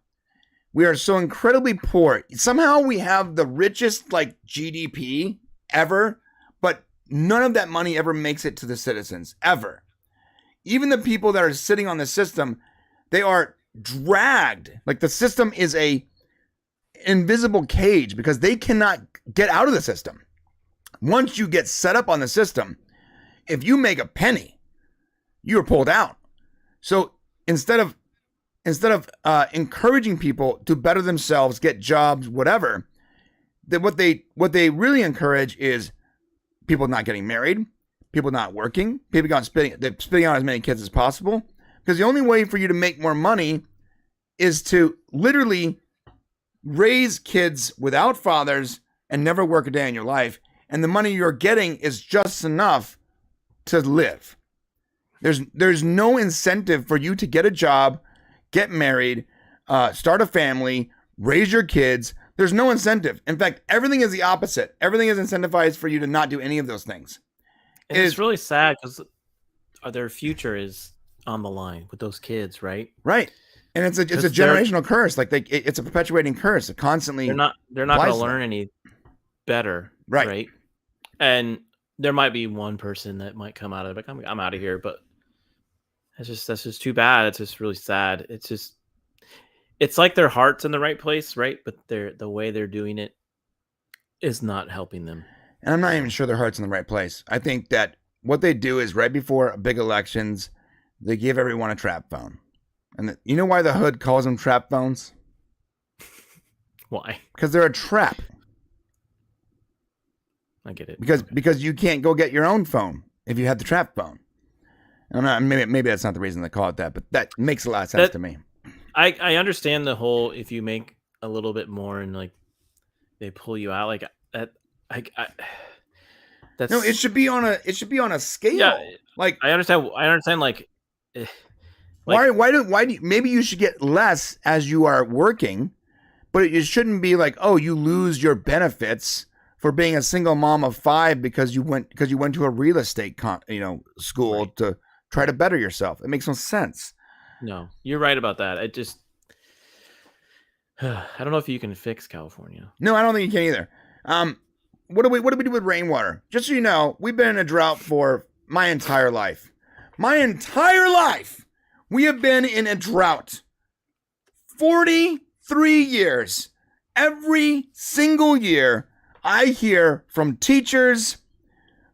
We are so incredibly poor. Somehow we have the richest like GDP ever, but none of that money ever makes it to the citizens, ever. Even the people that are sitting on the system, they are dragged. Like, the system is a invisible cage because they cannot get out of the system. Once you get set up on the system, if you make a penny, you're pulled out. So instead of encouraging people to better themselves, get jobs, whatever, what they really encourage is people not getting married, people not working, people spitting out as many kids as possible. Because the only way for you to make more money is to literally raise kids without fathers and never work a day in your life. And the money you're getting is just enough to live. There's no incentive for you to get a job, get married, start a family, raise your kids. There's no incentive. In fact, everything is the opposite. Everything is incentivized for you to not do any of those things. It's really sad because their future is on the line with those kids, right? Right. And it's a generational curse. Like it's a perpetuating curse. It constantly they're not going to learn any better, right? And there might be one person that might come out of it. Like, I'm out of here, but that's just too bad. It's just really sad. It's like their heart's in the right place, right? But the way they're doing it is not helping them. And I'm not even sure their heart's in the right place. I think that what they do is right before big elections, they give everyone a trap phone. And you know why the hood calls them trap phones? Why? Because they're a trap. I get it. Because you can't go get your own phone if you have the trap phone. I don't know, maybe that's not the reason they call it that, but that makes a lot of sense to me. I understand the whole if you make a little bit more and like they pull you out like that. That's no. It should be on a scale. Yeah, like I understand. Like why do you, maybe you should get less as you are working, but it shouldn't be like, oh, you lose your benefits for being a single mom of 5 because you went to a real estate school to try to better yourself. It makes no sense. No, you're right about that. It just I don't know if you can fix California. No, I don't think you can either. What do we do with rainwater? Just so you know, we've been in a drought for my entire life. My entire life, we have been in a drought. 43 years. Every single year, I hear from teachers,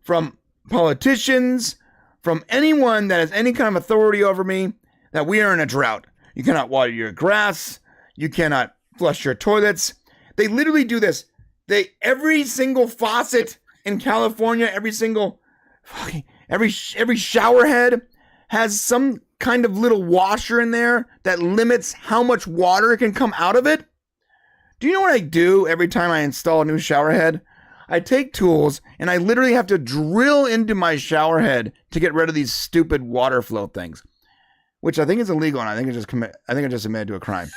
from politicians, from anyone that has any kind of authority over me, that we are in a drought. You cannot water your grass. You cannot flush your toilets. They literally do this. Every single faucet in California, every shower head has some kind of little washer in there that limits how much water can come out of it. Do you know what I do every time I install a new shower head? I take tools and I literally have to drill into my shower head to get rid of these stupid water flow things, which I think is illegal, and I think I just admitted to a crime.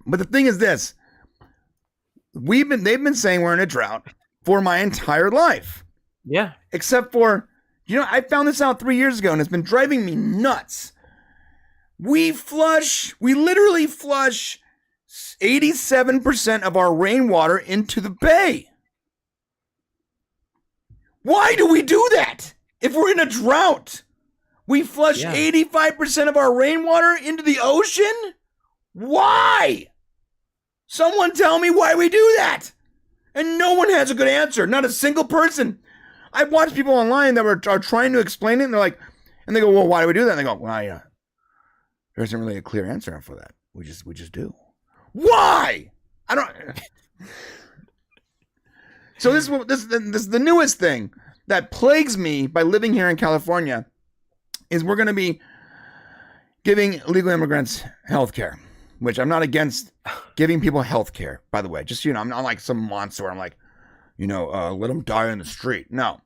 But the thing is this. They've been saying we're in a drought for my entire life. Yeah. Except for, I found this out 3 years ago and it's been driving me nuts. We literally flush 87% of our rainwater into the bay. Why do we do that? If we're in a drought, we flush 85% of our rainwater into the ocean? Why? Someone tell me why we do that. And no one has a good answer. Not a single person. I've watched people online that are trying to explain it, and they go, well, why do we do that? And they go, well, yeah, there isn't really a clear answer for that. We just do. Why? I don't. So this is the newest thing that plagues me by living here in California is we're going to be giving illegal immigrants health care. Which I'm not against giving people health care, by the way. Just, I'm not like some monster where I'm like, let them die in the street. No.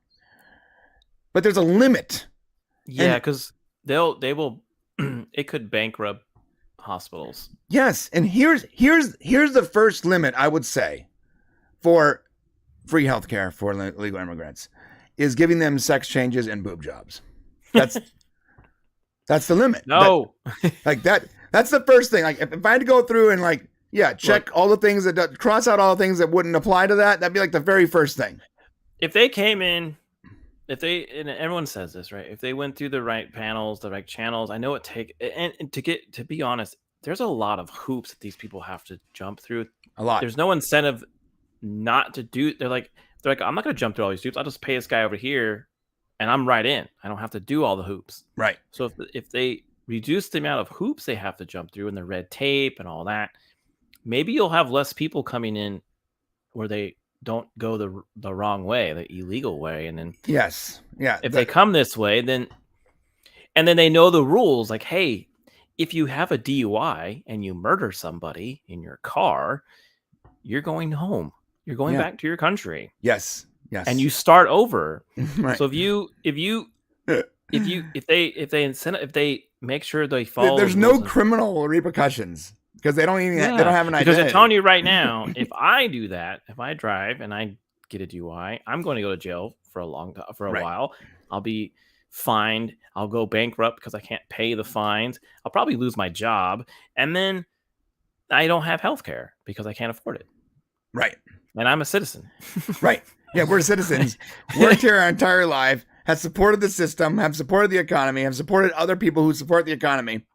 But there's a limit. Yeah, because they will, it could bankrupt hospitals. Yes. And here's the first limit, I would say, for free health care for illegal immigrants is giving them sex changes and boob jobs. That's the limit. No. That's the first thing. Like, if I had to go through and check all the things cross out all the things that wouldn't apply to that'd be like the very first thing. If they came in, and everyone says this, right? If they went through the right panels, the right channels, I know and to be honest, there's a lot of hoops that these people have to jump through. A lot. There's no incentive not to do. They're like, I'm not going to jump through all these hoops. I'll just pay this guy over here, and I'm right in. I don't have to do all the hoops. Right. So if they reduce the amount of hoops they have to jump through and the red tape and all that, maybe you'll have less people coming in where they don't go the wrong way, the illegal way. And then yes, yeah, if they come this way, then they know the rules. Like, hey, if you have a DUI and you murder somebody in your car, you're going home. You're going back to your country. Yes. And you start over. Right. So if you if they make sure they follow, there's no criminal repercussions because they don't even they don't have an identity. Because I'm telling you right now, if I do that, if I drive and I get a DUI, I'm going to go to jail for a while. I'll be fined. I'll go bankrupt because I can't pay the fines. I'll probably lose my job, and then I don't have health care because I can't afford it. Right. And I'm a citizen. Right. Yeah, we're citizens. Worked here our entire life, have supported the system, have supported the economy, have supported other people who support the economy.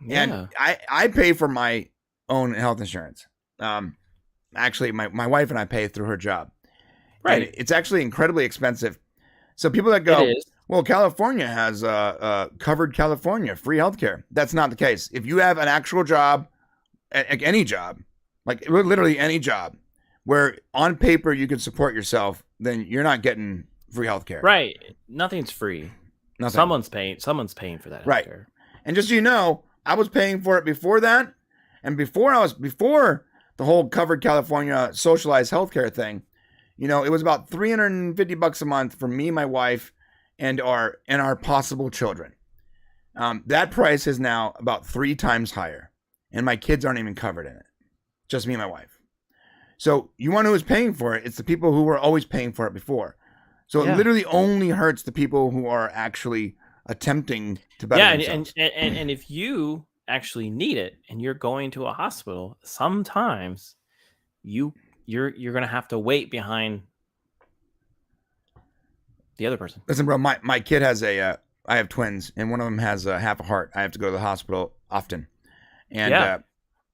Yeah. And I pay for my own health insurance. Actually, my wife and I pay through her job. Right. And it's actually incredibly expensive. So people that go, well, California has covered California, free healthcare. That's not the case. If you have an actual job, any job, like literally any job, where on paper you can support yourself, then you're not getting free healthcare. Right. Nothing's free. Nothing. Someone's paying for that healthcare. Right. And just so you know, I was paying for it before that, and before the whole covered California socialized healthcare thing, it was about $350 a month for me, my wife, and our possible children. That price is now about 3 times higher, and my kids aren't even covered in it. Just me and my wife. So you want to know who's paying for it? It's the people who were always paying for it before. So it literally only hurts the people who are actually attempting to better themselves. And if you actually need it and you're going to a hospital, sometimes you're going to have to wait behind the other person. Listen, bro, my kid has I have twins, and one of them has half a heart. I have to go to the hospital often. And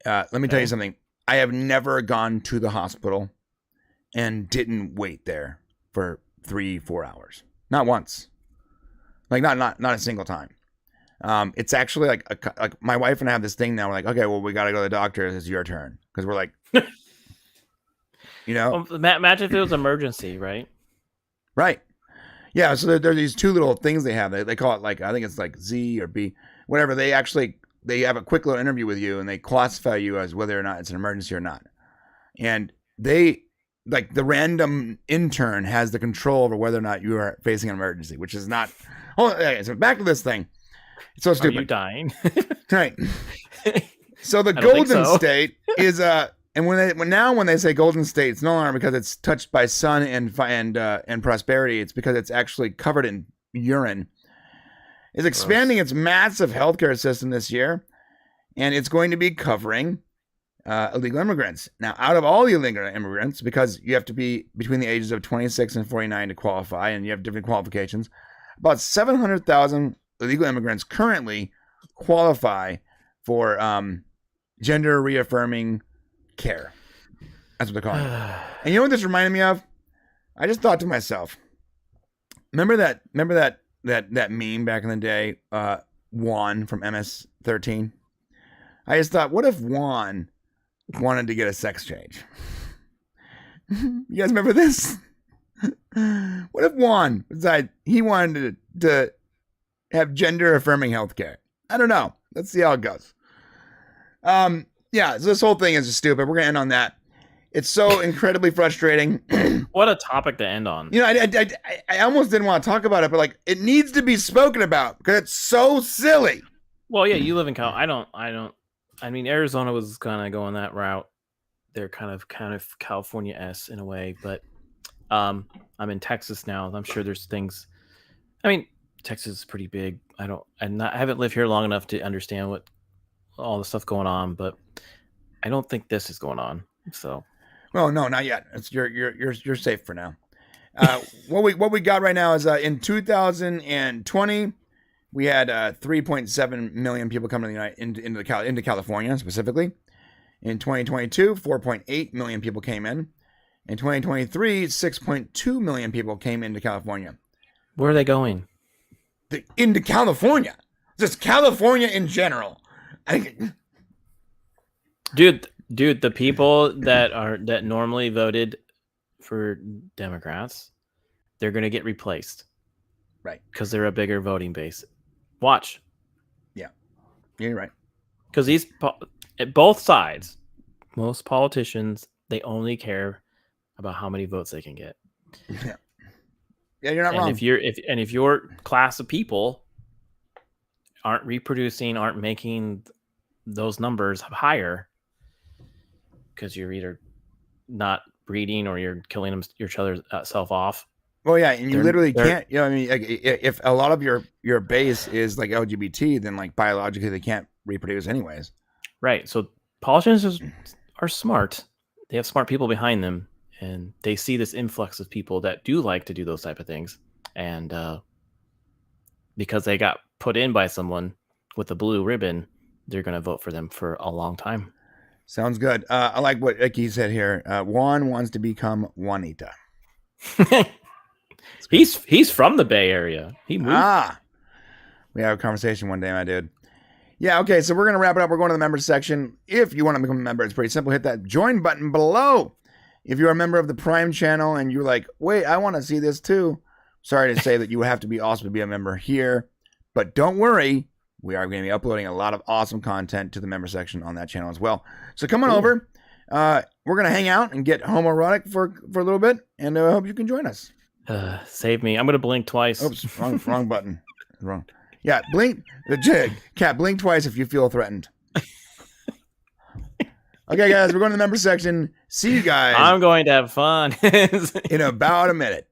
let me tell you something. I have never gone to the hospital and didn't wait there for 3-4 hours. Not once. Like not a single time. It's actually like my wife and I have this thing now. We're like, okay, well, we got to go to the doctor. It's your turn. Because we're like, Well, imagine if it was emergency, right? Right. Yeah. So there are these 2 little things they have. They call it I think it's like Z or B, whatever. They have a quick little interview with you, and they classify you as whether or not it's an emergency or not. And the random intern has the control over whether or not you are facing an emergency, which is not. Okay, so back to this thing. It's so stupid. Are you dying? Right. So the Golden State is and when they say Golden State, it's no longer because it's touched by sun and prosperity. It's because it's actually covered in urine. Is expanding its massive healthcare system this year, and it's going to be covering illegal immigrants. Now, out of all the illegal immigrants, because you have to be between the ages of 26 and 49 to qualify, and you have different qualifications, about 700,000 illegal immigrants currently qualify for gender reaffirming care. That's what they're calling it. And you know what this reminded me of? I just thought to myself, remember that meme back in the day, Juan from MS-13? I just thought, what if Juan wanted to get a sex change? You guys remember this? What if Juan decided he wanted to have gender affirming healthcare? I don't know. Let's see how it goes. So this whole thing is just stupid. We're gonna end on that. It's so incredibly frustrating. What a topic to end on. I almost didn't want to talk about it, but it needs to be spoken about because it's so silly. Well, yeah, you live in I mean, Arizona was kind of going that route. They're kind of California-esque in a way, but I'm in Texas now. I'm sure there's things. I mean, Texas is pretty big. I haven't lived here long enough to understand what all the stuff going on, but I don't think this is going on. So. Well, no, not yet. You're safe for now. What we got right now is in 2020 we had 3.7 million people coming into California specifically. In 2022, 4.8 million people came in. In 2023, 6.2 million people came into California. Where are they going? Into California. Just California in general. Dude, the people that normally voted for Democrats, they're going to get replaced. Right. Because they're a bigger voting base. Watch. Yeah. You're right. Because both sides, most politicians, they only care about how many votes they can get. Yeah. Yeah, you're not wrong. If your class of people aren't reproducing, aren't making those numbers higher because you're either not breeding or you're killing each other's self off. Well, yeah, and you literally can't. I mean, like, if a lot of your base is like LGBT, then like biologically they can't reproduce anyways. Right. So politicians are smart. They have smart people behind them, and they see this influx of people that do like to do those type of things, and because they got put in by someone with a blue ribbon, they're going to vote for them for a long time. Sounds good. I like what Icky said here. Juan wants to become Juanita. He's from the Bay Area. He moved. We have a conversation one day, my dude. Yeah, okay, so we're going to wrap it up. We're going to the members section. If you want to become a member, it's pretty simple. Hit that join button below. If you're a member of the Prime channel and you're like, wait, I want to see this too. Sorry to say that you have to be awesome to be a member here. But don't worry. We are going to be uploading a lot of awesome content to the member section on that channel as well. So come on over. We're going to hang out and get homoerotic for a little bit. And I hope you can join us. Save me. I'm going to blink twice. Oops, wrong button. Wrong. Yeah, blink. Cat, blink twice if you feel threatened. Okay, guys, we're going to the member section. See you guys. I'm going to have fun in about a minute.